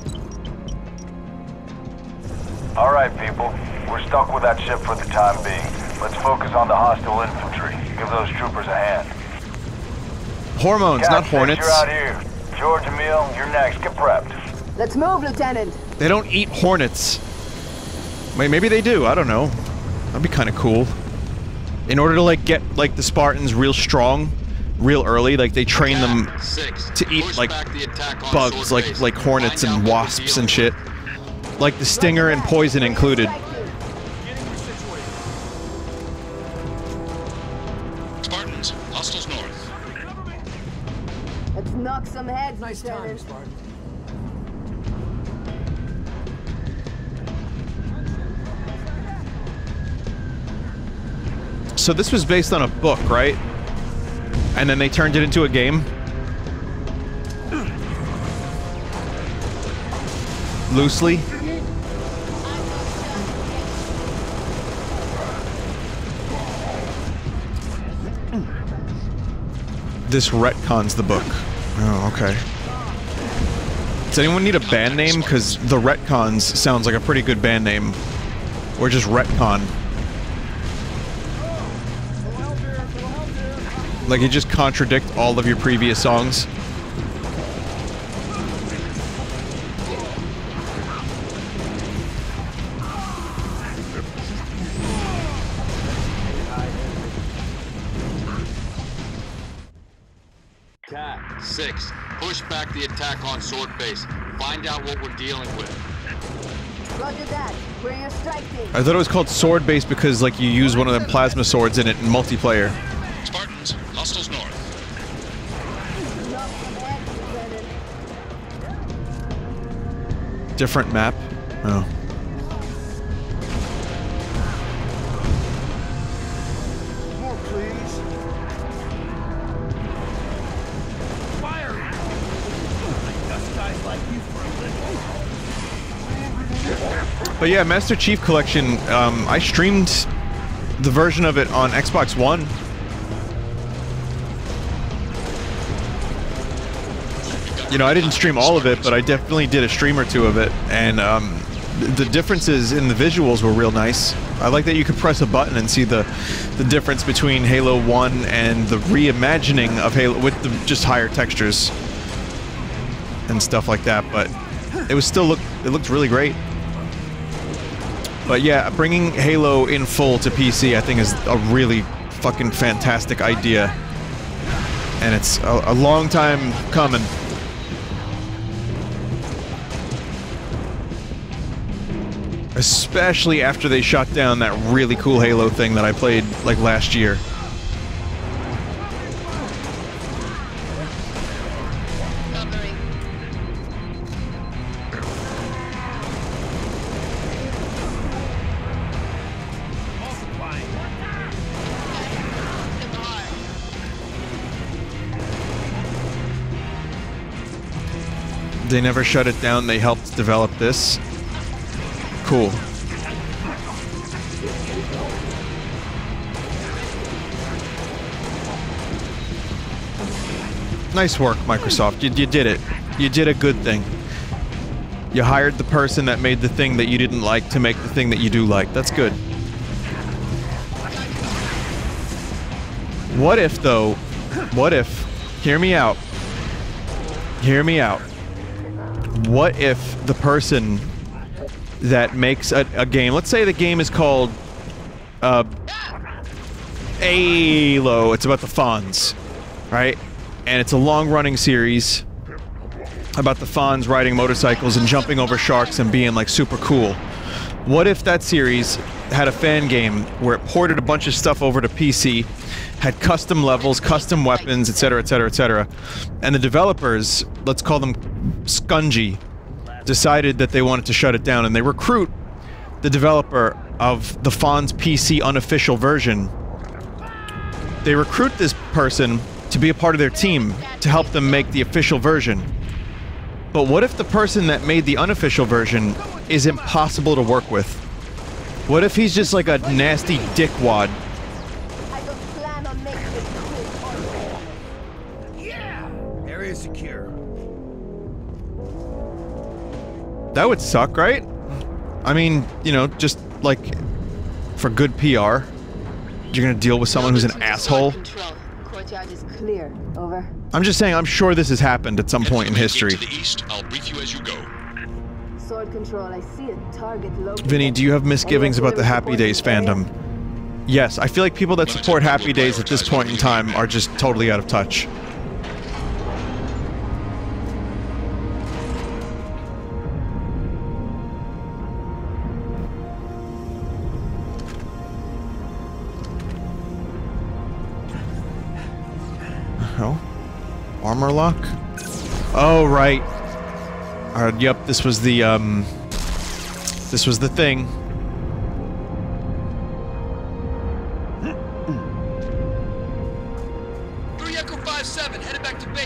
All right, people. We're stuck with that ship for the time being. Let's focus on the hostile infantry. Give those troopers a hand. Hormones, Cat, not Hornets. You're out here. George, Emile, you're next. Get prepped. Let's move, Lieutenant. They don't eat Hornets. Wait, maybe they do. I don't know. That'd be kind of cool. In order to, like, get, like, the Spartans real strong, real early, like, they train them to eat, like, bugs, like hornets and wasps and shit. Like the stinger and poison included. Spartans, hostiles north. Let's knock some heads, Nice time, Spartan. So this was based on a book, right? And then they turned it into a game? Loosely? This retcons the book. Oh, okay. Does anyone need a band name? Because the Retcons sounds like a pretty good band name. Or just Retcon. Like, you just contradict all of your previous songs. Cat 6, push back the attack on Sword Base. Find out what we're dealing with. Roger that. We're your strike team. I thought it was called Sword Base because, like, you use one of them plasma swords in it in multiplayer. Spartans, hostiles north. Different map? Oh. More, please. Fire! I dust guys like you for a living. But yeah, Master Chief Collection, I streamed the version of it on Xbox One. You know, I didn't stream all of it, but I definitely did a stream or two of it, and the differences in the visuals were real nice. I like that you could press a button and see the difference between Halo 1 and the reimagining of Halo with the just higher textures and stuff like that, but it was still it looked really great. But yeah, bringing Halo in full to PC I think is a really fucking fantastic idea, and it's a long time coming. Especially after they shut down that really cool Halo thing that I played, like, last year. They never shut it down, they helped develop this. Cool. Nice work, Microsoft. You did it. You did a good thing. You hired the person that made the thing that you didn't like to make the thing that you do like. That's good. What if, though, what if, hear me out. Hear me out. What if the person that makes a game. Let's say the game is called Halo. It's about the Fonz, right? And it's a long-running series about the Fonz riding motorcycles and jumping over sharks and being like super cool. What if that series had a fan game where it ported a bunch of stuff over to PC, had custom levels, custom weapons, etc., etc., etc., and the developers, let's call them Scungy, decided that they wanted to shut it down, and they recruit the developer of the Fonz PC unofficial version. They recruit this person to be a part of their team to help them make the official version. But what if the person that made the unofficial version is impossible to work with? What if he's just like a nasty dickwad? Yeah! Area secure. That would suck, right? I mean, you know, just like for good PR, you're gonna deal with someone who's an asshole. Courtyard is clear. Over. I'm just saying, I'm sure this has happened at some point in history. To the east, I'll brief you as you go. Sword control. I see a target located. Vinny, do you have misgivings about the Happy Days fandom? Yes, I feel like people that support Happy Days at this point in time are just totally out of touch. Oh, armor lock? Oh, right. Yep, this was the thing.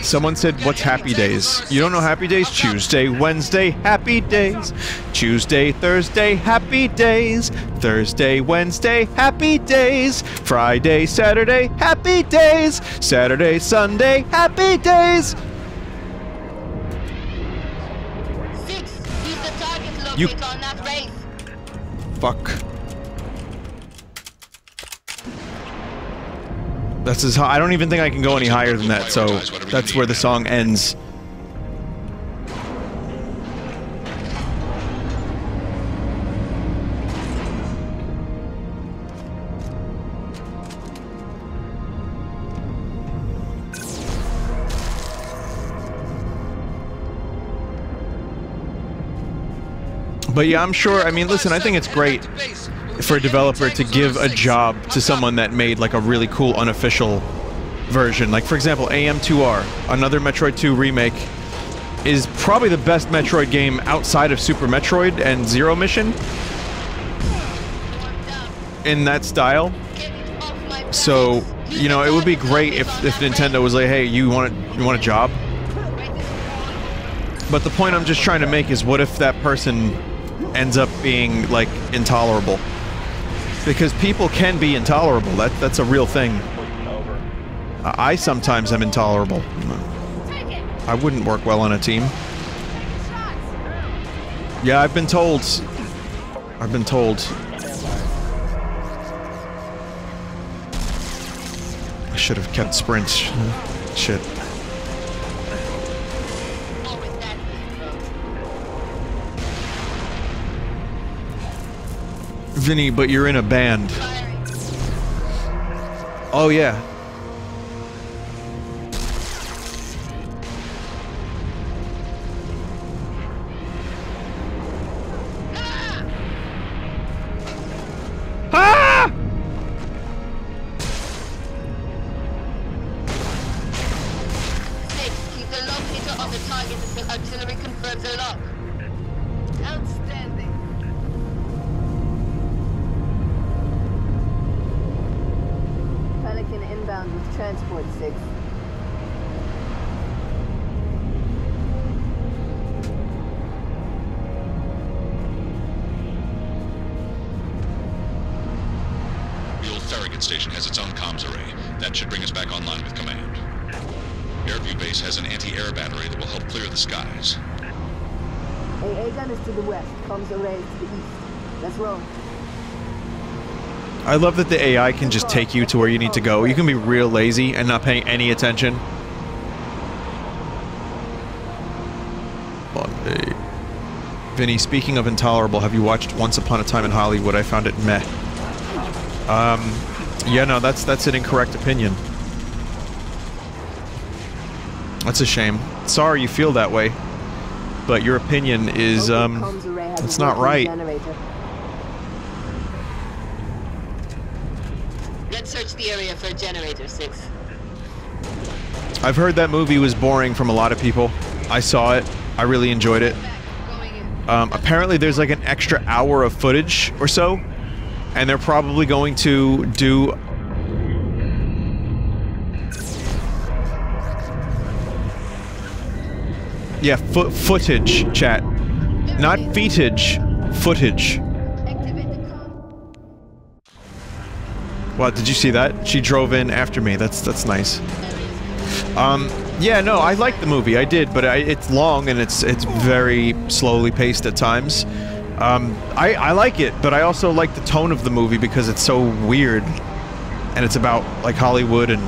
Someone said, what's Happy Days? You don't know Happy Days? Tuesday, Wednesday, Happy Days. Tuesday, Thursday, Happy Days. Thursday, Wednesday, Happy Days. Friday, Saturday, Happy Days. Saturday, Sunday, Happy Days. You fuck. That's as high. I don't even think I can go any higher than that, so that's where the song ends. But yeah, I'm sure, I mean, listen, I think it's great for a developer to give a job to someone that made like a really cool unofficial version. Like, for example, AM2R, another Metroid 2 remake, is probably the best Metroid game outside of Super Metroid and Zero Mission in that style. So, you know, it would be great if Nintendo was like, hey, you want a job? But the point I'm just trying to make is, what if that person ends up being, like, intolerable? Because people can be intolerable. That's a real thing. I sometimes am intolerable. I wouldn't work well on a team. Yeah, I've been told. I've been told. I should have kept sprint. Shit. Vinny, but you're in a band. Oh, yeah. Ah! Keep the locator on the target until artillery confirms a lock. Outstanding. Inbound with transport 6. The old Farragut station has its own comms array. That should bring us back online with command. Airview base has an anti-air battery that will help clear the skies. AA gun is to the west, comms array is to the east. Let's roll. I love that the AI can just take you to where you need to go. You can be real lazy and not paying any attention. Vinny, speaking of intolerable, have you watched Once Upon a Time in Hollywood? I found it meh. Yeah, no, that's an incorrect opinion. That's a shame. Sorry you feel that way, but your opinion is, it's not right. Let's search the area for a generator, 6. I've heard that movie was boring from a lot of people. I saw it. I really enjoyed it. Apparently there's like an extra hour of footage or so, and they're probably going to do... Yeah, footage, chat. Not feetage, footage. What, did you see that? She drove in after me. That's nice. Yeah, no, I liked the movie. I did, but it's long and it's very slowly paced at times. I like it, but I also like the tone of the movie because it's so weird, and it's about like Hollywood, and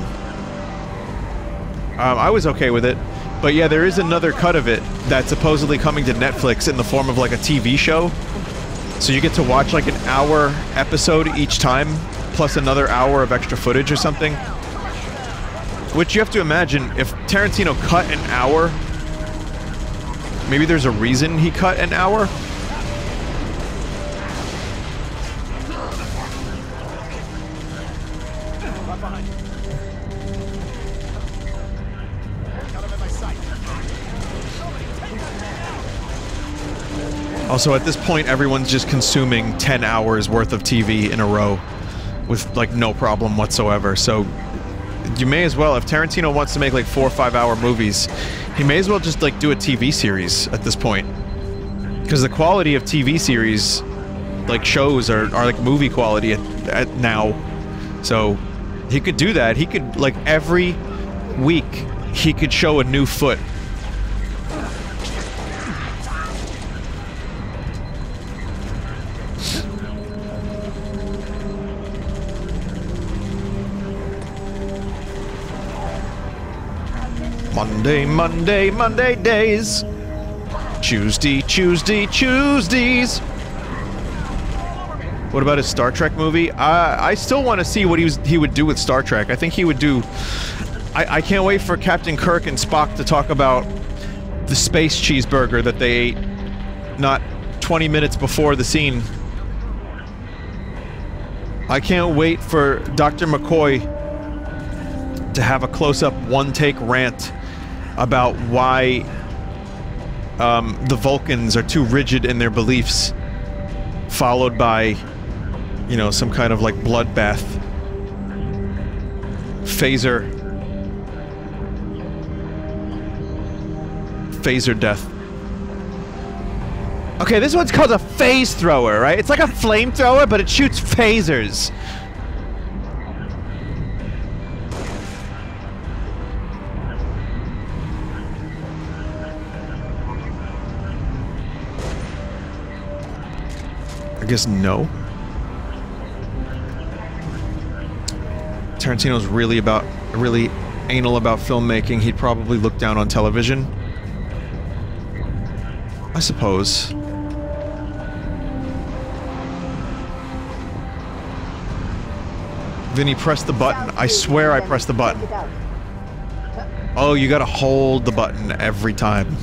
I was okay with it. But yeah, there is another cut of it that's supposedly coming to Netflix in the form of like a TV show. So you get to watch like an hour episode each time, plus another hour of extra footage or something. Which you have to imagine, if Tarantino cut an hour, maybe there's a reason he cut an hour. Also, at this point, everyone's just consuming 10 hours worth of TV in a row with, like, no problem whatsoever. So, you may as well, if Tarantino wants to make, like, 4 or 5 hour movies, he may as well just, like, do a TV series at this point. Because the quality of TV series, like, shows are like, movie quality at now. So, he could do that. He could, like, every week, he could show a new foot. Monday, Monday, Monday days. Tuesday, Tuesday, Tuesdays. What about his Star Trek movie? I still want to see what he would do with Star Trek. I think he would do... I can't wait for Captain Kirk and Spock to talk about the space cheeseburger that they ate not 20 minutes before the scene. I can't wait for Dr. McCoy to have a close-up one-take rant about why the Vulcans are too rigid in their beliefs, followed by, you know, some kind of like bloodbath. Phaser death. Okay, this one's called a phase thrower, right? It's like a flamethrower, but it shoots phasers. I guess no. Tarantino's really anal about filmmaking. He'd probably look down on television, I suppose. Vinny, press the button. I swear I pressed the button. Oh, you gotta hold the button every time.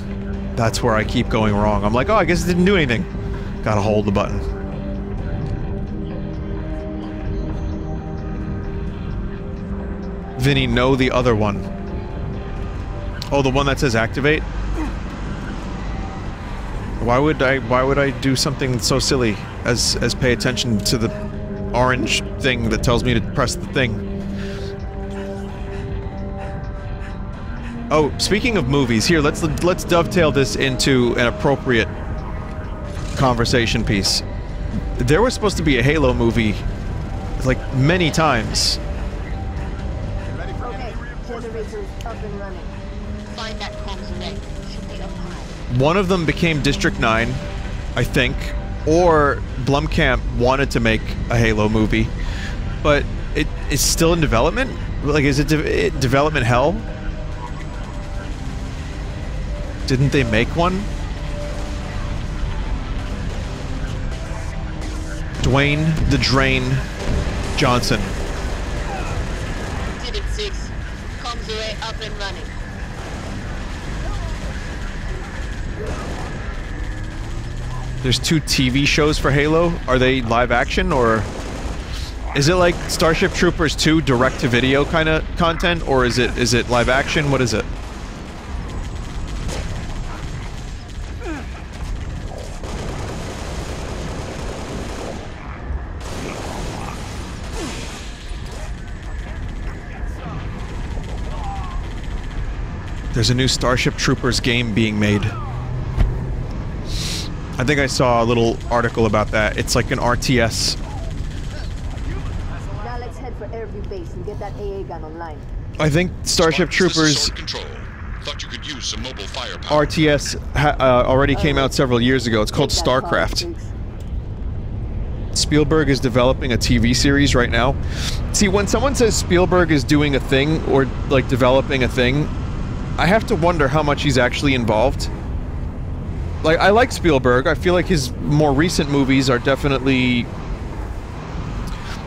That's where I keep going wrong. I'm like, oh, I guess it didn't do anything. Gotta hold the button. Vinny, no, the other one. Oh, the one that says activate? Why would I do something so silly as pay attention to the orange thing that tells me to press the thing? Oh, speaking of movies, here, let's dovetail this into an appropriate conversation piece. There was supposed to be a Halo movie, like, many times. One of them became District 9, I think, or Blumkamp wanted to make a Halo movie, but it's still in development? Like, is it development hell? Didn't they make one? Dwayne the Drain Johnson. Exhibit 6. Comms array up and running. There's 2 TV shows for Halo. Are they live action, or is it like Starship Troopers 2 direct-to-video kind of content, or is it live action? What is it? There's a new Starship Troopers game being made. I think I saw a little article about that. It's like an RTS. Now let's head for Airview Base and get that AA gun online. I think Starship Troopers Thought you could use some mobile firepower. RTS already came out several years ago. It's called StarCraft. Spielberg is developing a TV series right now. See, when someone says Spielberg is doing a thing or like developing a thing, I have to wonder how much he's actually involved. Like, I like Spielberg. I feel like his more recent movies are definitely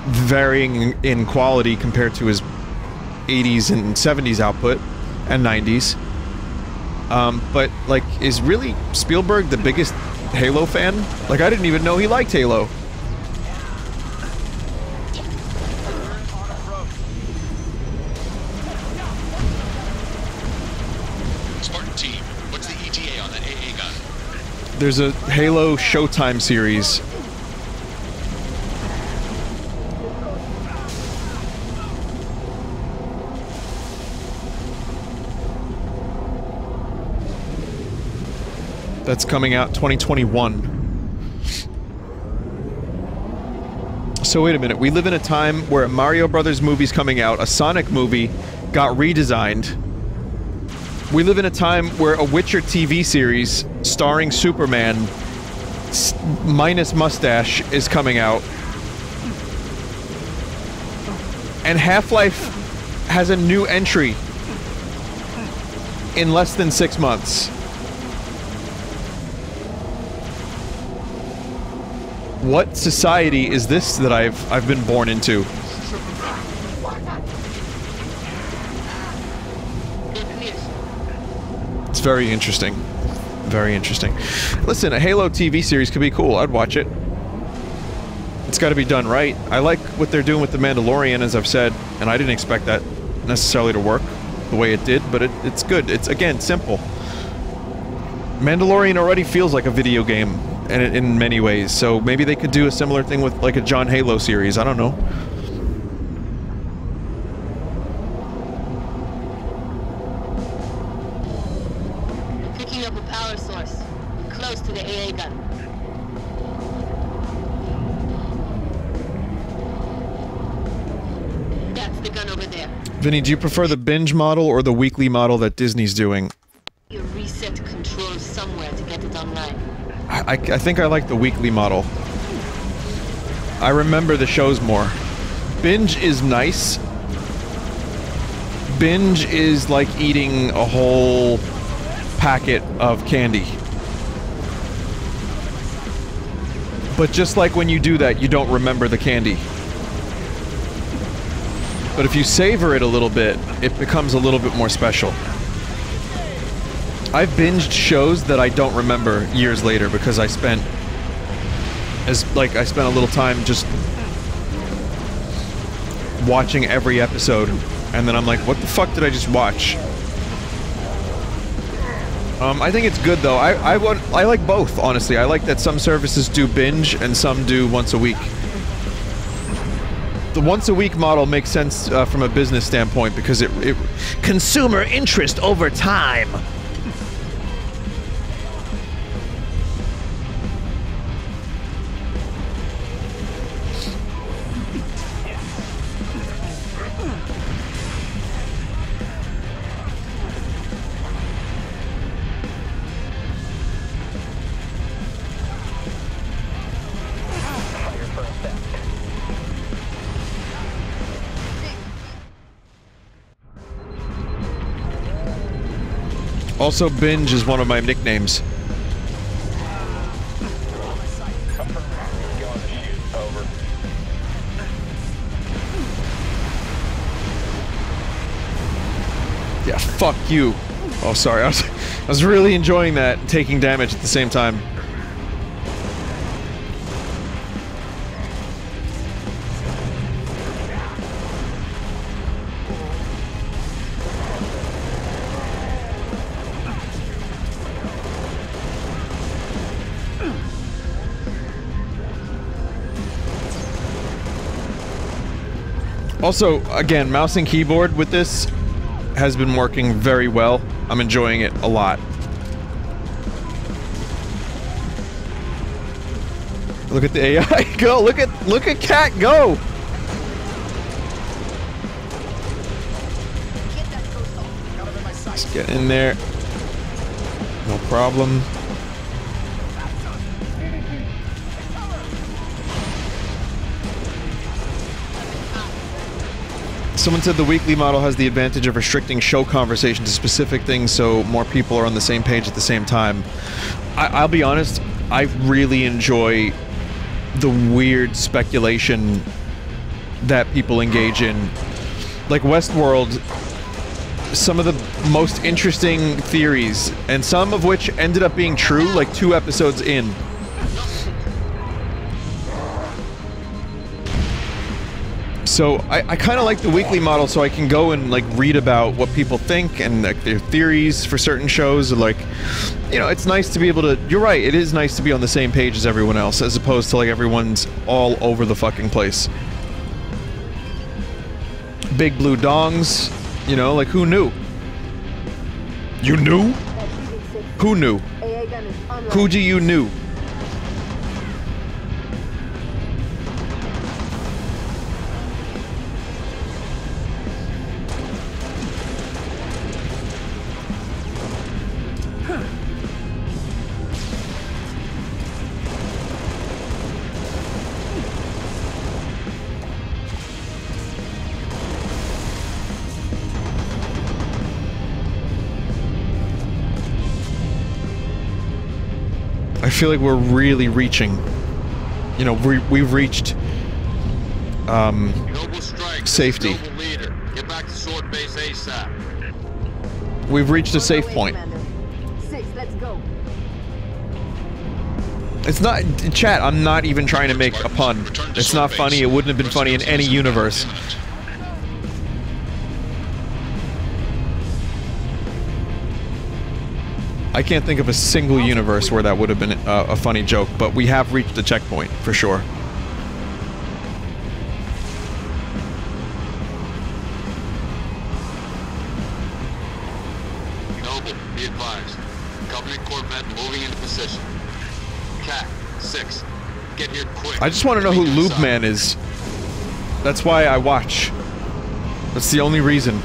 varying in quality compared to his 80s and 70s output and 90s. But, like, is really Spielberg the biggest Halo fan? Like, I didn't even know he liked Halo. There's a Halo Showtime series. That's coming out 2021. So wait a minute, we live in a time where a Mario Brothers movie's coming out, a Sonic movie got redesigned. We live in a time where a Witcher TV series starring Superman minus mustache is coming out. And Half-Life has a new entry in less than 6 months. What society is this that I've been born into? It's very interesting. Very interesting. Listen, a Halo TV series could be cool. I'd watch it. It's got to be done right. I like what they're doing with The Mandalorian, as I've said, and I didn't expect that necessarily to work the way it did, but it's good. It's, again, simple. Mandalorian already feels like a video game in many ways, so maybe they could do a similar thing with, like, a John Halo series. I don't know. Picking up a power source. Close to the AA gun. That's the gun over there. Vinny, do you prefer the binge model or the weekly model that Disney's doing? You reset controls somewhere to get it online. I think I like the weekly model. I remember the shows more. Binge is nice. Binge is like eating a whole packet of candy. But just like when you do that, you don't remember the candy. But if you savor it a little bit, it becomes a little bit more special. I've binged shows that I don't remember years later because I spent a little time just watching every episode, and then I'm like, what the fuck did I just watch? I think it's good though. I like both, honestly. I like that some services do binge and some do once a week. The once a week model makes sense from a business standpoint because it consumer interest over time. Also, Binge is one of my nicknames. Yeah, fuck you. Oh, sorry. I was really enjoying that, taking damage at the same time. Also, again, mouse and keyboard with this has been working very well. I'm enjoying it a lot. Look at the AI go! Look at Cat go! Let's get in there. No problem. Someone said the weekly model has the advantage of restricting show conversation to specific things so more people are on the same page at the same time. I'll be honest, I really enjoy the weird speculation that people engage in. Like Westworld, some of the most interesting theories, and some of which ended up being true like 2 episodes in. So I kind of like the weekly model so I can go and like read about what people think and like their theories for certain shows. Like, you know, it's nice to be able to, you're right, it is nice to be on the same page as everyone else as opposed to like everyone's all over the fucking place. Big blue dongs, you know, like who knew? You knew? Who knew? Who do you knew? I feel like we're really reaching. You know, we've reached safety. Get back to Sword Base ASAP. We've reached a safe point. 6, let's go. It's not, chat, I'm not even trying to make a pun. It's not funny, it wouldn't have been funny in any universe. I can't think of a single universe where that would have been a funny joke, but we have reached the checkpoint, for sure. Noble, be advised. Covenant Corvette moving into position. Cat, 6, get here quick. I just want to know who Lube Man is. That's why I watch. That's the only reason.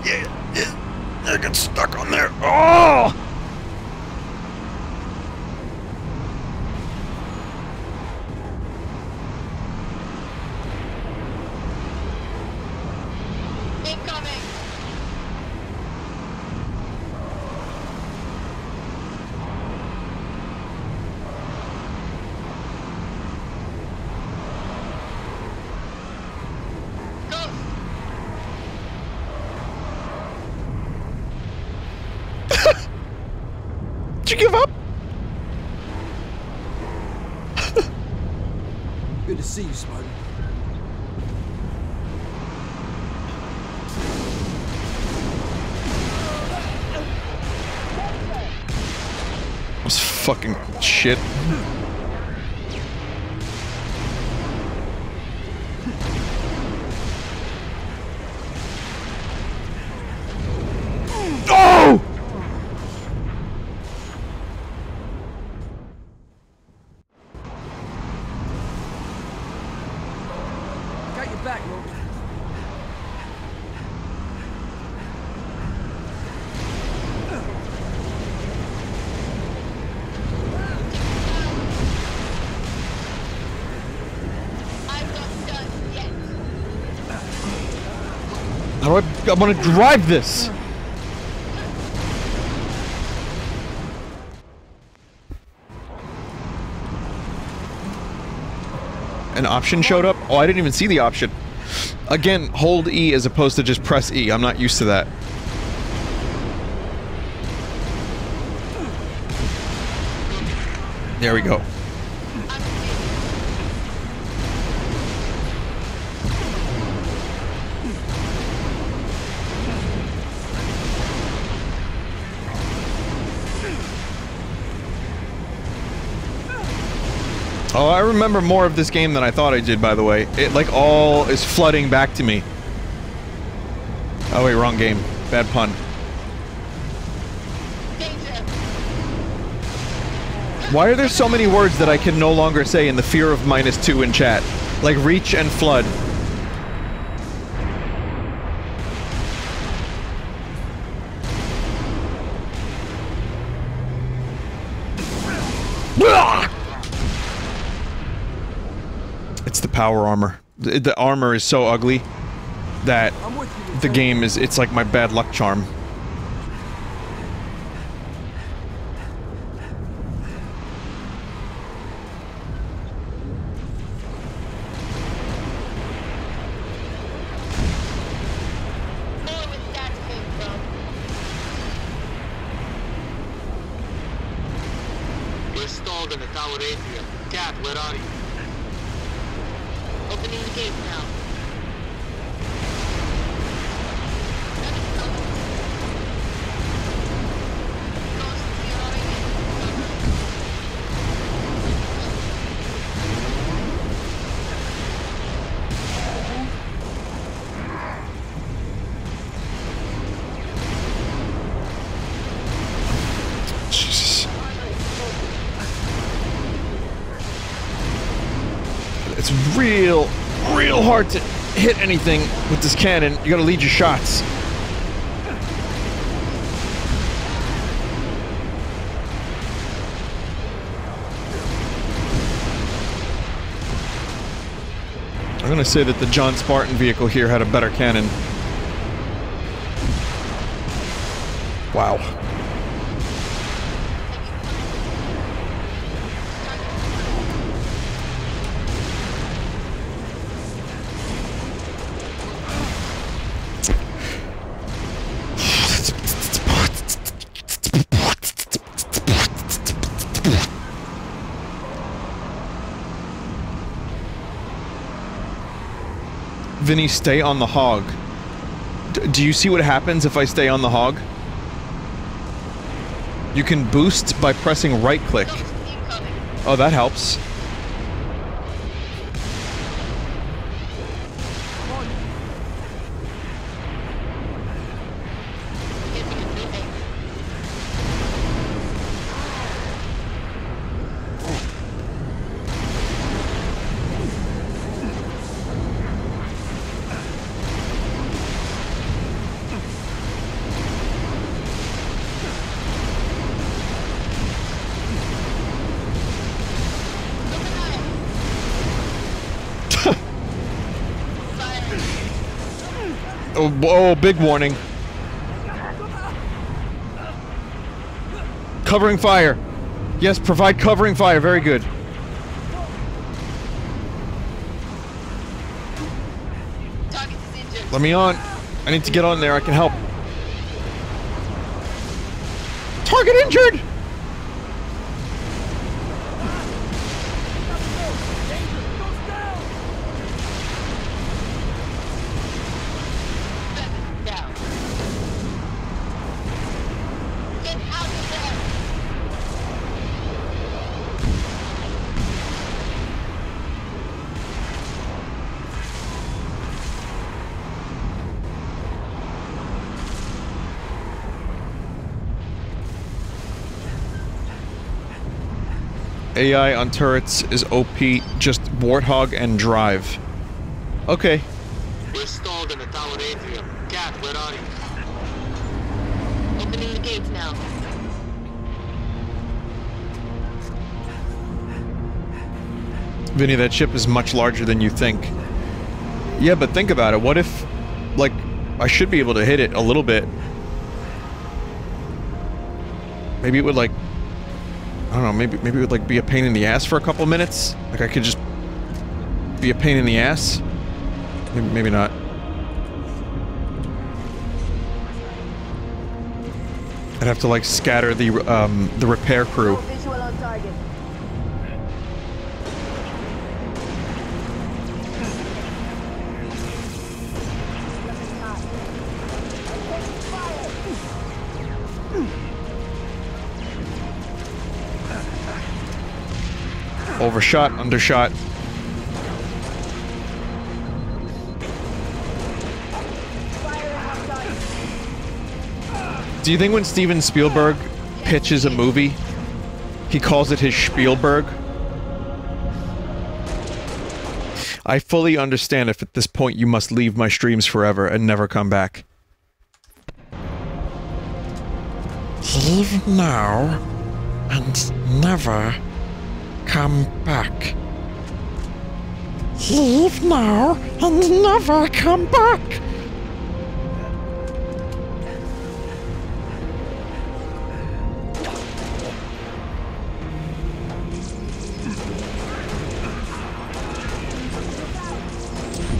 Yeah. I get stuck on there. Oh! Incoming! Did you give up? Good to see you, Spartan. This fucking shit. Oh! Got your back, Logan. How do I want to drive this? an option showed up. Oh, I didn't even see the option. Again, hold E as opposed to just press E. I'm not used to that. There we go. Oh, I remember more of this game than I thought I did, by the way. It, like, all is flooding back to me. Oh, wait, wrong game. Bad pun. Why are there so many words that I can no longer say in the fear of -2 in chat? Like reach and flood. It's the power armor. The armor is so ugly that the game is, it's like my bad luck charm. We're stalled in the tower atrium. Cat, where are you? Opening the gate now. Jesus. It's real hard to hit anything with this cannon. You gotta lead your shots. I'm gonna say that the John Spartan vehicle here had a better cannon. Wow. Vinny, stay on the hog. Do you see what happens if I stay on the hog? You can boost by pressing right click. Oh, that helps. Oh, big warning. Covering fire. Yes, provide covering fire. Very good. Let me on. I need to get on there. I can help. Target injured! AI on turrets is OP, just Warthog and drive. Okay. We're stalled in the tower atrium. Cat, where are you? Opening the gates now. Vinny, that ship is much larger than you think. Yeah, but think about it. What if, like, I should be able to hit it a little bit. Maybe it would, like, I don't know, maybe it would, like, be a pain in the ass for a couple minutes. Like, I could just be a pain in the ass. Maybe not. I'd have to like scatter the repair crew. Visual on target. Overshot, undershot. Do you think when Steven Spielberg pitches a movie, he calls it his Spielberg? I fully understand if at this point you must leave my streams forever and never come back. Leave now and never come back. Leave now and never come back.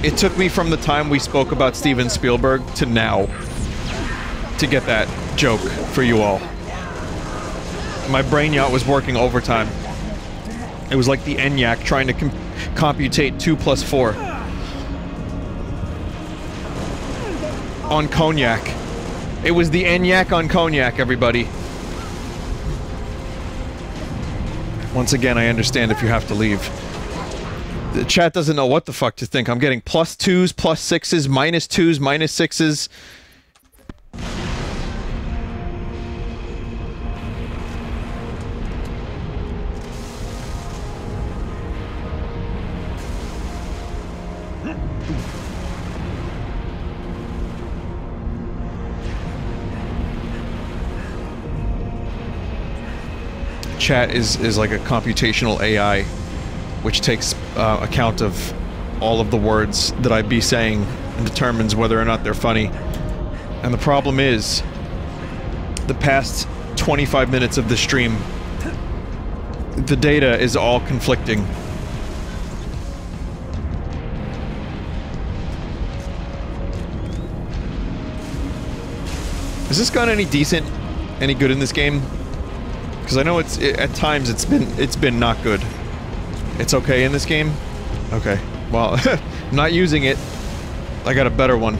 It took me from the time we spoke about Steven Spielberg to now to get that joke for you all. My brain yacht was working overtime. It was like the ENIAC trying to computate 2 + 4. On cognac. It was the ENIAC on cognac, everybody. Once again, I understand if you have to leave. The chat doesn't know what the fuck to think. I'm getting +2s, +6s, -2s, -6s. Chat is like a computational AI, which takes account of all of the words that I'd be saying and determines whether or not they're funny. And the problem is, the past 25 minutes of the stream, the data is all conflicting. Has this gun any decent, any good in this game? Because I know at times it's been not good. It's okay in this game? Okay. Well, I'm not using it. I got a better one.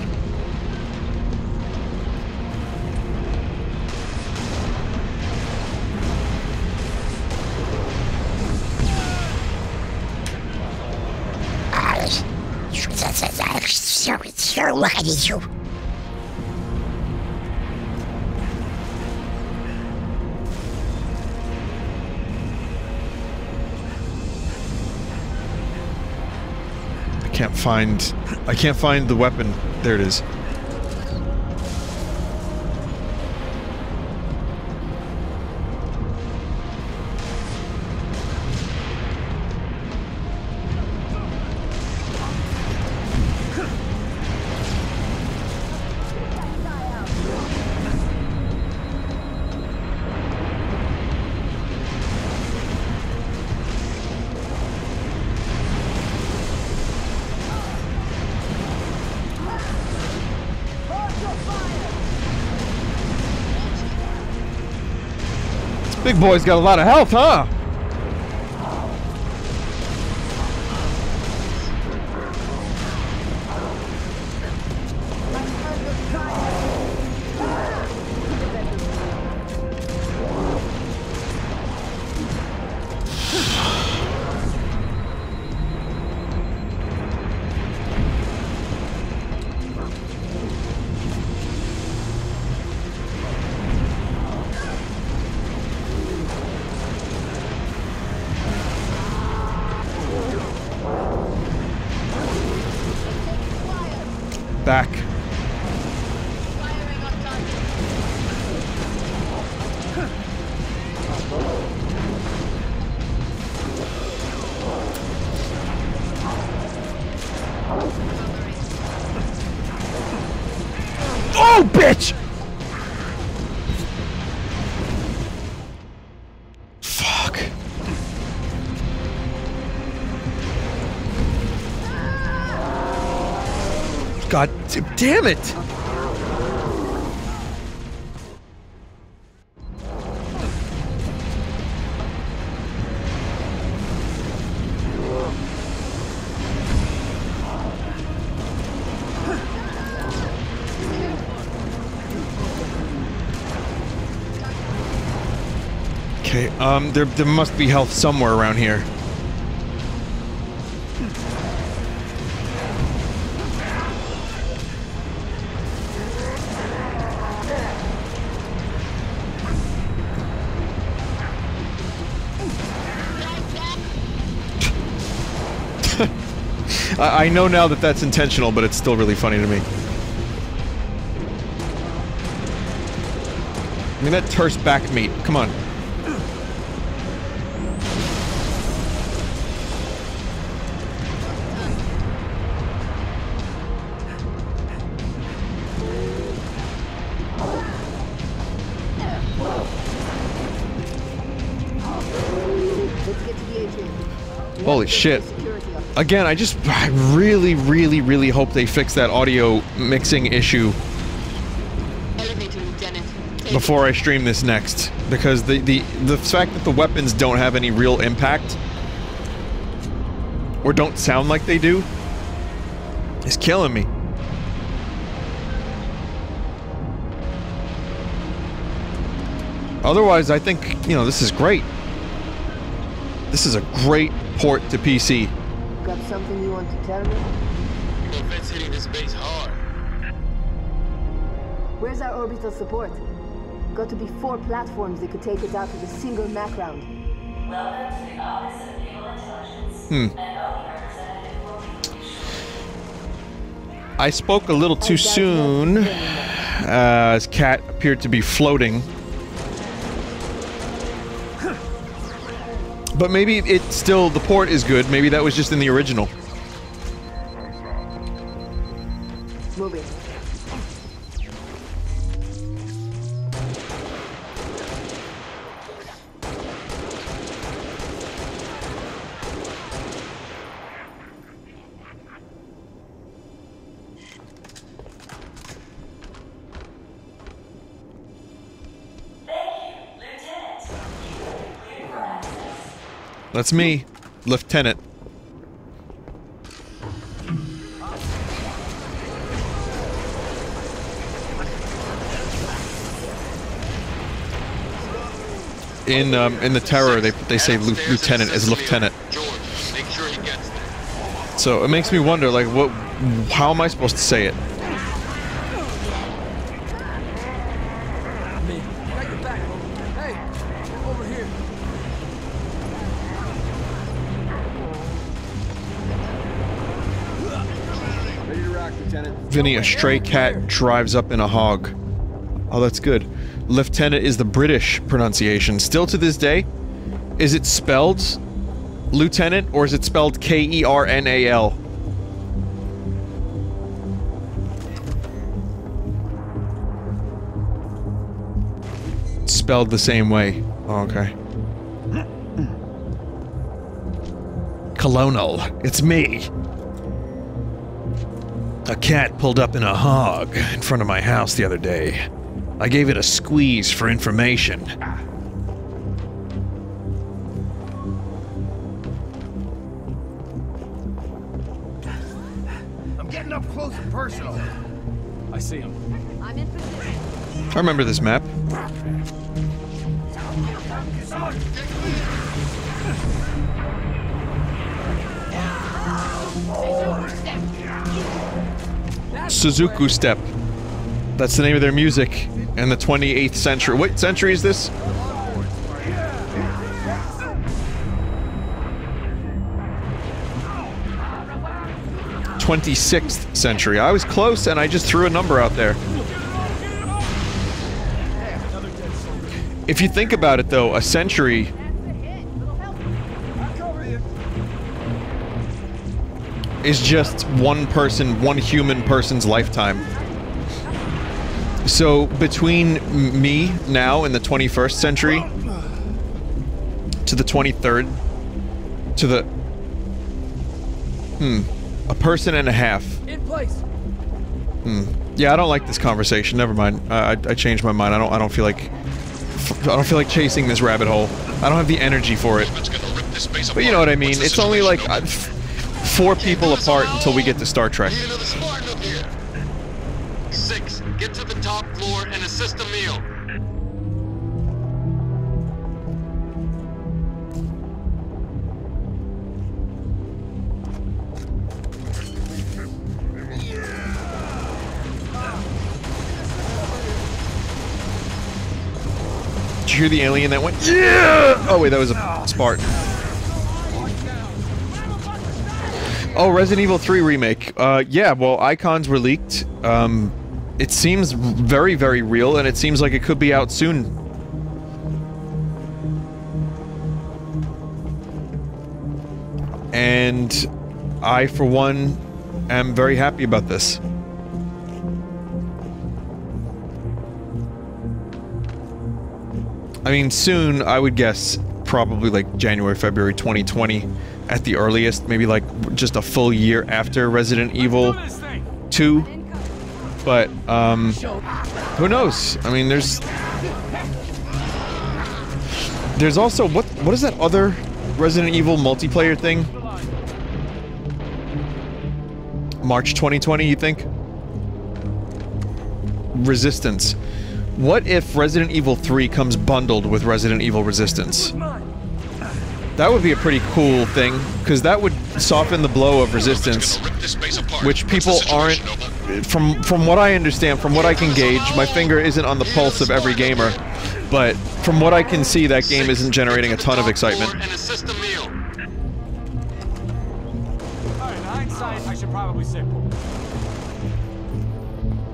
Look at you. I can't find the weapon. There it is. Big boy's got a lot of health, huh? Back. Oh, bitch! Fuck. God damn it! Okay, there must be health somewhere around here. I know now that that's intentional, but it's still really funny to me. I mean, that terse back meat. Come on. Holy shit. Again, I really, really, really hope they fix that audio mixing issue before I stream this next, because the fact that the weapons don't have any real impact or don't sound like they do is killing me. Otherwise, I think, you know, this is great. This is a great port to PC. Got something you want to tell me? Corvette's hitting this base hard. Where's our orbital support? Got to be 4 platforms that could take it out with a single Mac round. Welcome to the Office of Naval Intelligence. I spoke a little too soon, as Cat appeared to be floating. But maybe it's still, the port is good, maybe that was just in the original. Moving. That's me, Lieutenant. In the Terror, they say Lieutenant as Lieutenant. So it makes me wonder, like, how am I supposed to say it? Vinny, a stray cat drives up in a hog. Oh, that's good. Lieutenant is the British pronunciation. Still to this day, is it spelled Lieutenant or is it spelled K-E-R-N-A-L? Spelled the same way. Oh, okay. Colonel, it's me. A cat pulled up in a hog in front of my house the other day. I gave it a squeeze for information. I'm getting up close and personal. I see him. I'm in position. I remember this map. Suzuku Step. That's the name of their music in the 28th century. What century is this? 26th century. I was close and I just threw a number out there. If you think about it though, a century is just one person, one human person's lifetime. So between me now in the 21st century to the 23rd to the a person and a half. In place. Yeah, I don't like this conversation. Never mind. I changed my mind. I don't feel like chasing this rabbit hole. I don't have the energy for it. But you know what I mean. It's only like 4 people apart until we get to Star Trek. 6, get to the top floor and assist Emil. Did you hear the alien that went, yeah? Oh wait, that was a Spartan. Oh, Resident Evil 3 remake. Yeah, well, icons were leaked. It seems very, very real, and it seems like it could be out soon. And I, for one, am very happy about this. I mean, soon, I would guess, probably like January, February 2020 at the earliest, maybe like just a full year after Resident Evil 2. But, who knows? I mean, there's also, what is that other Resident Evil multiplayer thing? March 2020, you think? Resistance. What if Resident Evil 3 comes bundled with Resident Evil Resistance? That would be a pretty cool thing, because that would soften the blow of Resistance, which people aren't, from what I understand, from what I can gauge, my finger isn't on the pulse of every gamer, but from what I can see, that game isn't generating a ton of excitement. I should probably say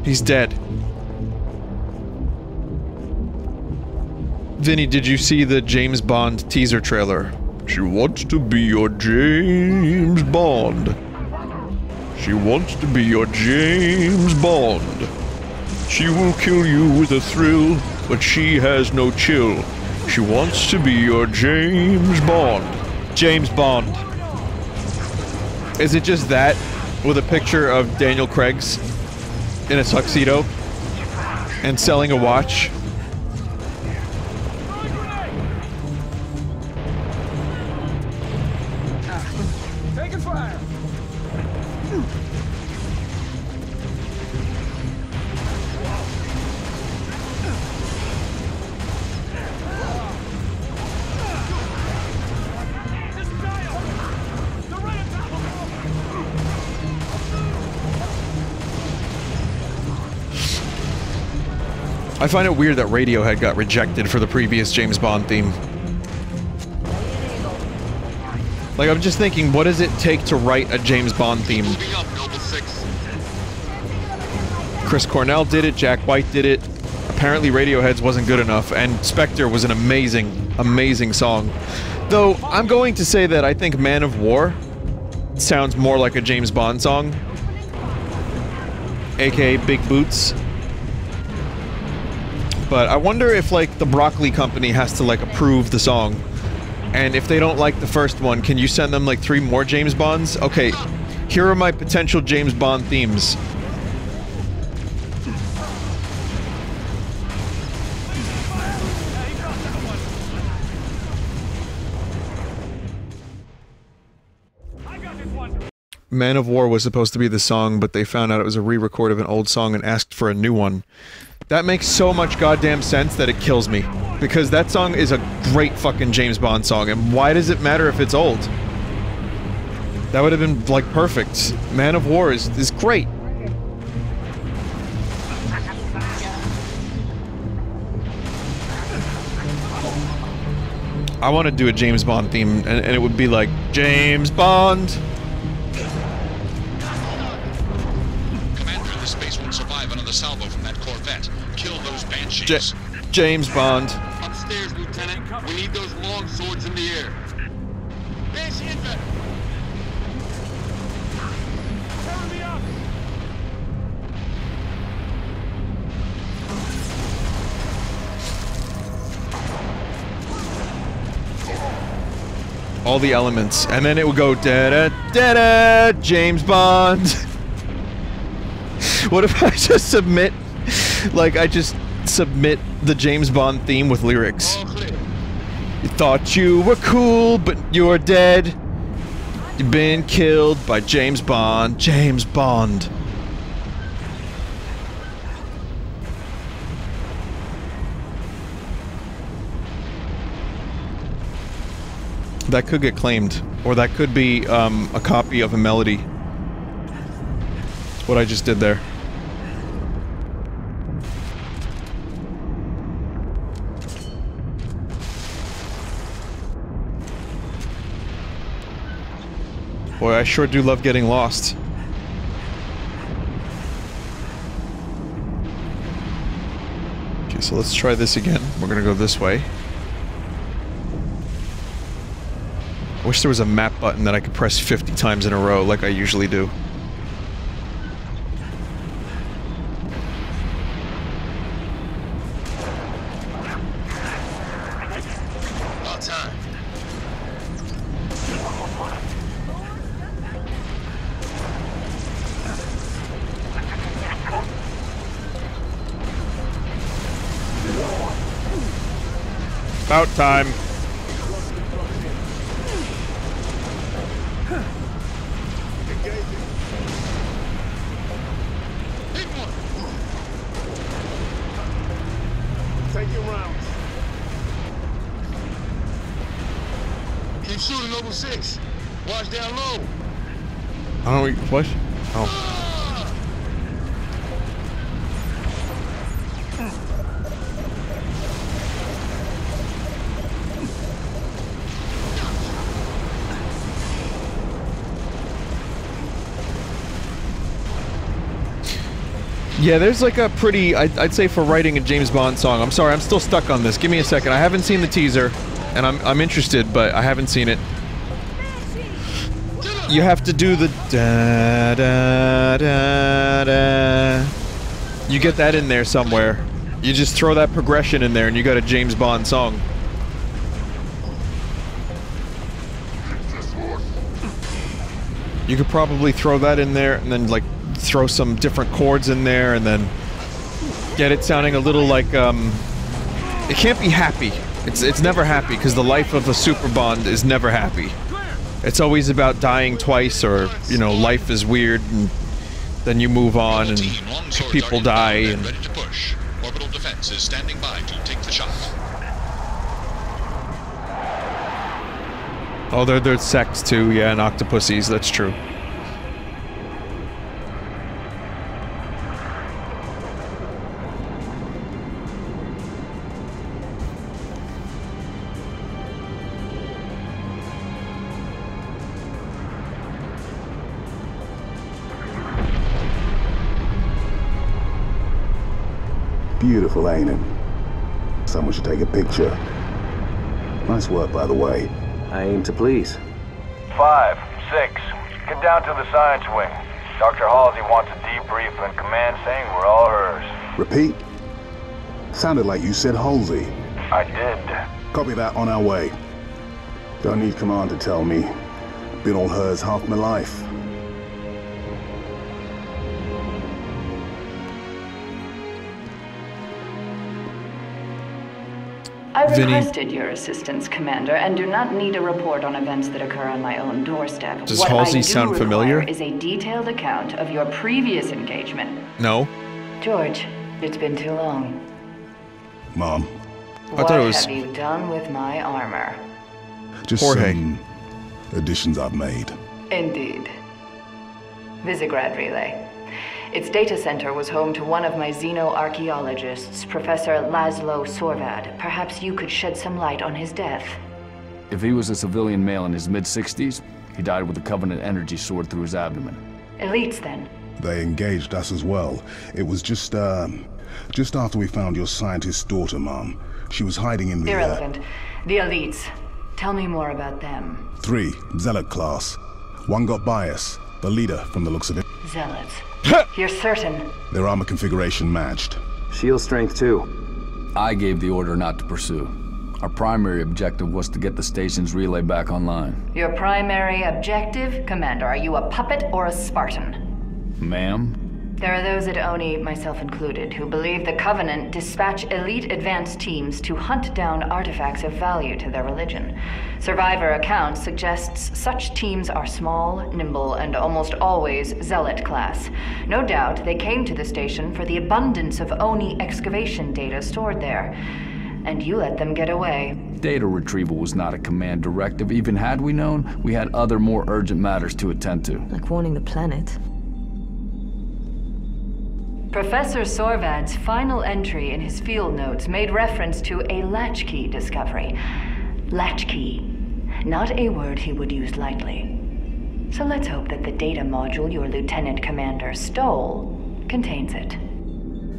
He's dead. Vinny, did you see the James Bond teaser trailer? She wants to be your James Bond. She wants to be your James Bond. She will kill you with a thrill, but she has no chill. She wants to be your James Bond. James Bond. Is it just that, with a picture of Daniel Craig's in a tuxedo and selling a watch? Taking fire. I find it weird that Radiohead got rejected for the previous James Bond theme. Like, I'm just thinking, what does it take to write a James Bond theme? Chris Cornell did it, Jack White did it. Apparently Radiohead's wasn't good enough, and Spectre was an amazing, amazing song. Though, I'm going to say that I think Man of War sounds more like a James Bond song. AKA Big Boots. But I wonder if, like, the Broccoli Company has to, like, approve the song. And if they don't like the first one, can you send them, like, 3 more James Bonds? Okay, here are my potential James Bond themes. Man of War was supposed to be the song, but they found out it was a re-record of an old song and asked for a new one. That makes so much goddamn sense that it kills me. Because that song is a great fucking James Bond song, and why does it matter if it's old? That would have been, like, perfect. Man of War is great. I want to do a James Bond theme, and it would be like, James Bond! Commander, the space won't survive another salvo from that Corvette. Kill those banshees. James Bond. Upstairs, Lieutenant. We need those long swords in the air. Banshee inbound. Cover me up. All the elements, and then it would go da-da, da-da, James Bond. What if I just submit, like, I just submit the James Bond theme with lyrics? You thought you were cool, but you're dead. You've been killed by James Bond. James Bond. That could get claimed, or that could be a copy of a melody. That's what I just did there. Boy, I sure do love getting lost. Okay, so let's try this again. We're gonna go this way. I wish there was a map button that I could press 50 times in a row like I usually do. About time. About time. Take your rounds. Keep shooting, Noble 6. Watch down low. I don't. What? Oh. Yeah, there's like a pretty, I'd say for writing a James Bond song. I'm sorry, I'm still stuck on this. Give me a second. I haven't seen the teaser, and I'm interested, but I haven't seen it. You have to do the da da da da. You get that in there somewhere. You just throw that progression in there, and you got a James Bond song. You could probably throw that in there, and then like throw some different chords in there, and then get it sounding a little like it can't be happy. It's never happy, because the life of a Super Bond is never happy. It's always about dying twice, or you know, life is weird, and then you move on, and people die. And ready to push. Orbital defense is standing by to take the shot. oh, they're sects too, yeah, and octopussies. That's true. Beautiful, ain't it? Someone should take a picture. Nice work, by the way. I aim to please. 5, 6, get down to the science wing. Dr. Halsey wants a debrief and command saying we're all hers. Repeat? Sounded like you said Halsey. I did. Copy that, on our way. Don't need command to tell me. Been all hers half my life. I Vinny. requested your assistance, Commander, and do not need a report on events that occur on my own doorstep. Does what Halsey I do sound familiar? require is a detailed account of your previous engagement. No. George, it's been too long. Mom. What have you done with my armor? Just Jorge. some additions I've made. Indeed. Visegrad Relay. Its data center was home to one of my xenoarchaeologists, Professor Laszlo Sorvad. Perhaps you could shed some light on his death. If he was a civilian male in his mid-60s, he died with a Covenant energy sword through his abdomen. Elites, then? They engaged us as well. It was just after we found your scientist's daughter, Mom. She was hiding in the... Irrelevant. The elites. Tell me more about them. 3, Zealot class. One got by us. The leader, from the looks of it. Zealots. You're certain? Their armor configuration matched. Shield strength, too. I gave the order not to pursue. Our primary objective was to get the station's relay back online. Your primary objective? Commander, are you a puppet or a Spartan? Ma'am, There are those at ONI, myself included, who believe the Covenant dispatch elite advanced teams to hunt down artifacts of value to their religion. Survivor accounts suggests such teams are small, nimble, and almost always zealot class. No doubt they came to the station for the abundance of ONI excavation data stored there. And you let them get away. Data retrieval was not a command directive. Even had we known, we had other more urgent matters to attend to. Like warning the planet. Professor Sorvad's final entry in his field notes made reference to a latchkey discovery. Latchkey. Not a word he would use lightly. So let's hope that the data module your Lieutenant Commander stole contains it.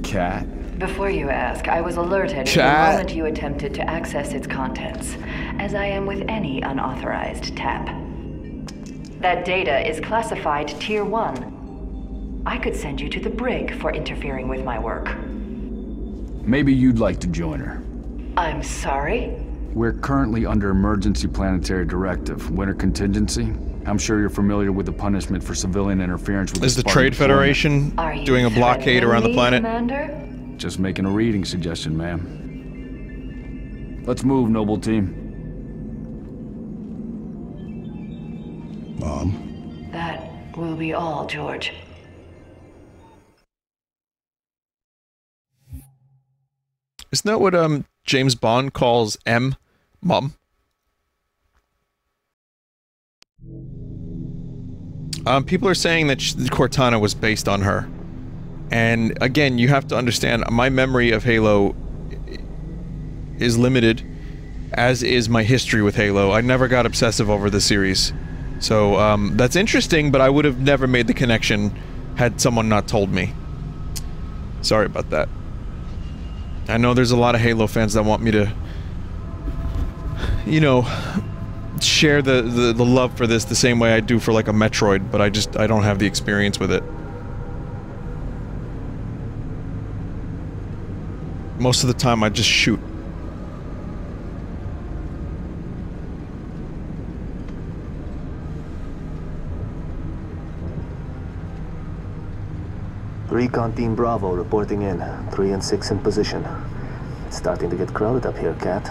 Cat? Before you ask, I was alerted the moment you attempted to access its contents, as I am with any unauthorized tap. That data is classified Tier 1. I could send you to the brig for interfering with my work. Maybe you'd like to join her. I'm sorry? We're currently under emergency planetary directive, winter contingency. I'm sure you're familiar with the punishment for civilian interference with Is the Trade Federation doing a blockade around the planet? Commander? Just making a reading suggestion, ma'am. Let's move, noble team. Mom? That will be all, George. Isn't that what James Bond calls M? Mom? People are saying that Cortana was based on her. And again, you have to understand, my memory of Halo is limited, as is my history with Halo. I never got obsessive over the series. So, that's interesting, but I would have never made the connection had someone not told me. Sorry about that. I know there's a lot of Halo fans that want me to, you know, share the love for this the same way I do for like a Metroid, but I don't have the experience with it. Most of the time I just shoot. Recon Team Bravo reporting in. 3 and 6 in position. It's starting to get crowded up here, Kat.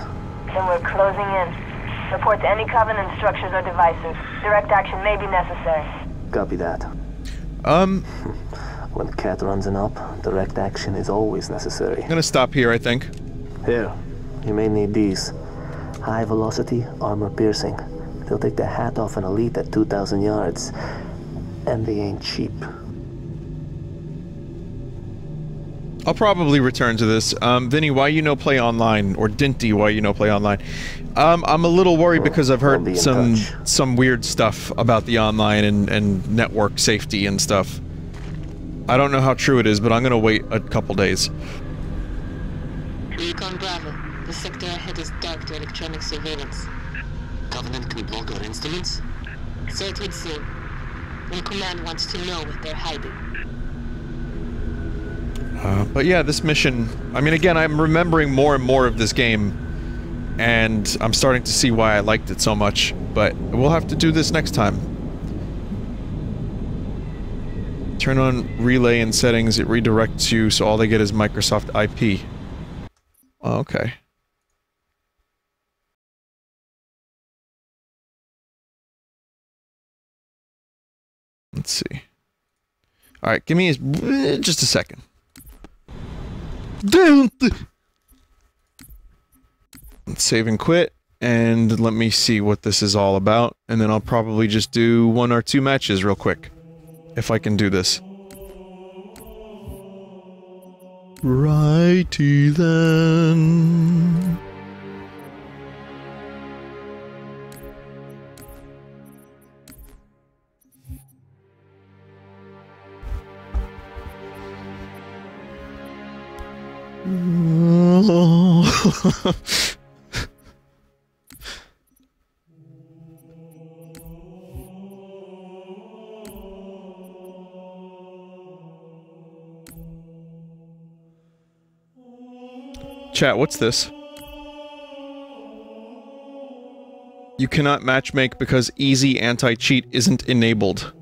Then we're closing in. Report to any Covenant structures or devices. Direct action may be necessary. Copy that. When Kat runs an op, direct action is always necessary. I'm gonna stop here, I think. Here. You may need these. High velocity, armor piercing. They'll take the hat off an elite at 2,000 yards. And they ain't cheap. I'll probably return to this. Vinny, why you no play online? Or Dinty, why you no play online? I'm a little worried because I've heard some weird stuff about the online and network safety and stuff. I don't know how true it is, but I'm gonna wait a couple days. Recon Bravo. The sector ahead is dark to electronic surveillance. Covenant can block our instruments? So it would seem. When Command wants to know what they're hiding. But yeah, this mission... I mean, again, I'm remembering more and more of this game, and I'm starting to see why I liked it so much, but we'll have to do this next time. Turn on relay and settings, it redirects you, so all they get is Microsoft IP. Oh, okay. Let's see. Alright, give me just a second. Let's save and quit, and let me see what this is all about, and then I'll probably just do 1 or 2 matches real quick. If I can do this. Righty then. Chat, what's this? You cannot matchmake because easy anti-cheat isn't enabled.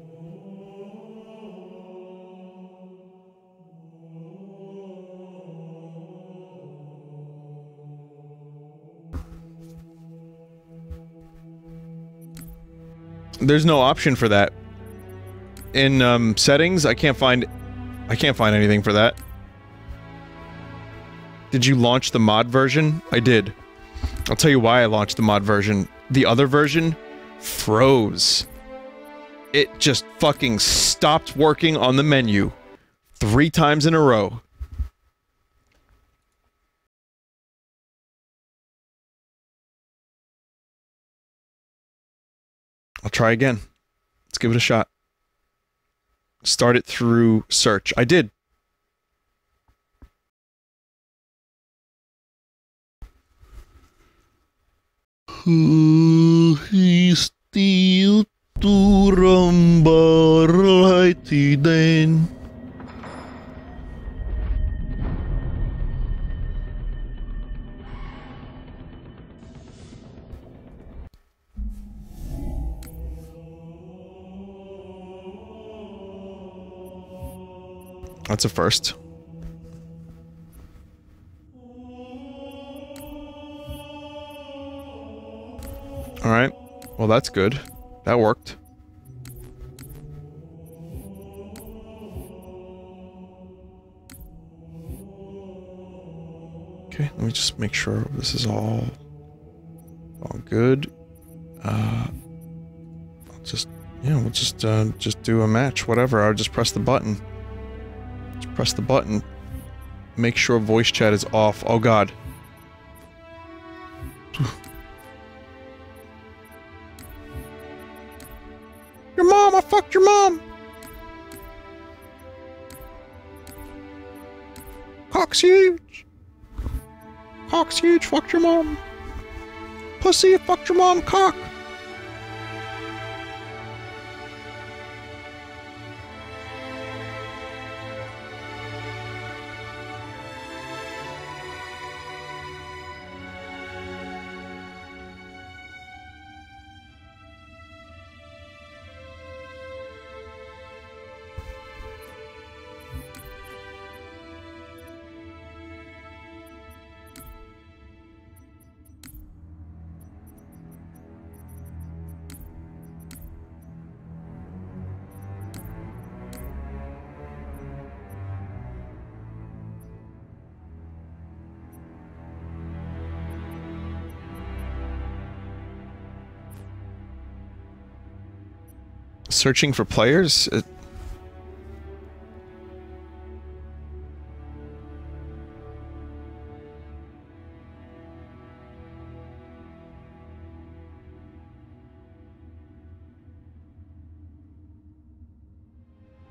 There's no option for that. In settings, I can't find anything for that. Did you launch the mod version? I did. I'll tell you why I launched the mod version. The other version froze. It just fucking stopped working on the menu 3 times in a row. I'll try again. Let's give it a shot. Start it through search. I did. He's still to rumble righty then. That's a first. Alright. Well, that's good. That worked. Okay, let me just make sure this is all good. I'll just, yeah, we'll just do a match, whatever. I'll just press the button. Just press the button. Make sure voice chat is off. Oh god. Your mom! I fucked your mom! Cock's huge! Cock's huge, fucked your mom! Pussy, you fucked your mom, cock! Searching for players?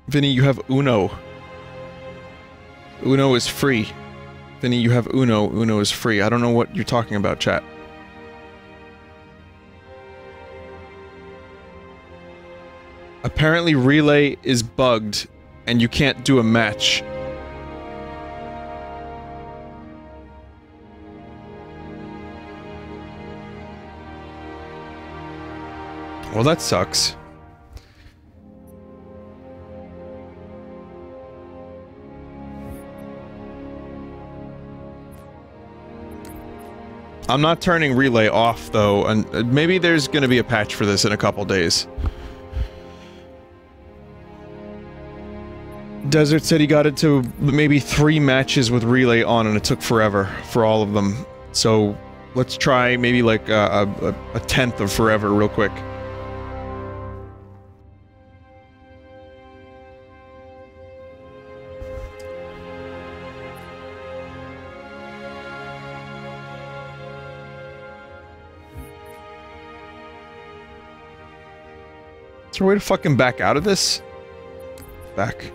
Vinny, you have Uno. Uno is free. Vinny, you have Uno. Uno is free. I don't know what you're talking about, chat. Apparently Relay is bugged, and you can't do a match. Well, that sucks. I'm not turning Relay off, though, and maybe there's gonna be a patch for this in a couple days. Desert said he got into maybe 3 matches with Relay on, and it took forever for all of them. So, let's try maybe like a 10th of forever real quick. Is there a way to fucking back out of this? Back.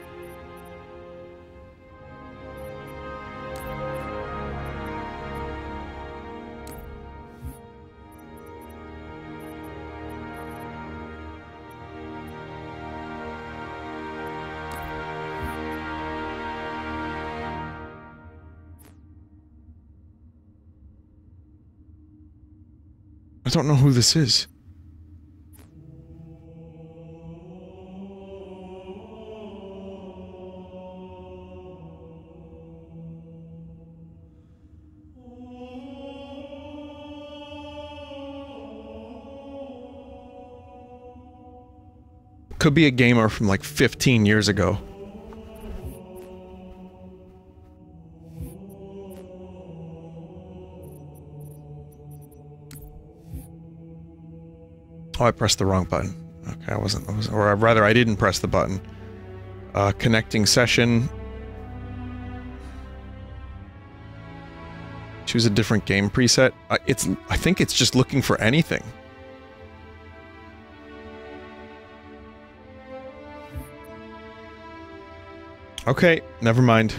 I don't know who this is. Could be a gamer from like 15 years ago. Oh, I pressed the wrong button. Okay, I wasn't, or rather, I didn't press the button. Connecting session. Choose a different game preset. I think it's just looking for anything. Okay, never mind.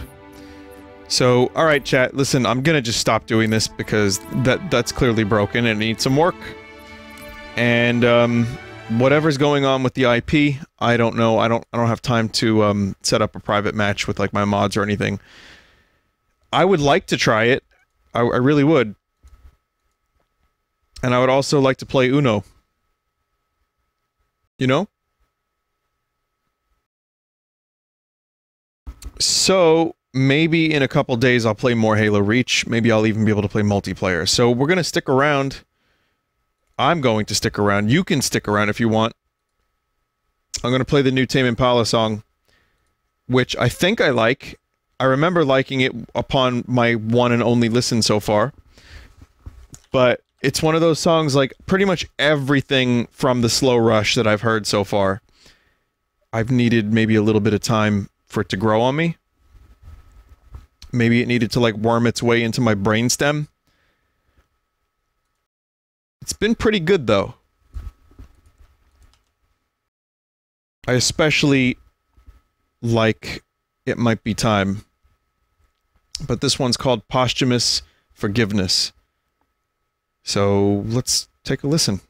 So, alright chat, listen, I'm gonna just stop doing this because that's clearly broken and it needs some work. And, whatever's going on with the IP, I don't know. I don't have time to, set up a private match with, like, my mods or anything. I would like to try it. I really would. And I would also like to play Uno. You know? So, maybe in a couple days I'll play more Halo Reach. Maybe I'll even be able to play multiplayer. So, we're gonna stick around. I'm going to stick around. You can stick around if you want. I'm gonna play the new Tame Impala song, which I think I like. I remember liking it upon my one and only listen so far. But it's one of those songs, like, pretty much everything from the Slow Rush that I've heard so far, I've needed maybe a little bit of time for it to grow on me. Maybe it needed to, like, worm its way into my brainstem. It's been pretty good, though. I especially like It Might Be Time. But this one's called Posthumous Forgiveness. So let's take a listen.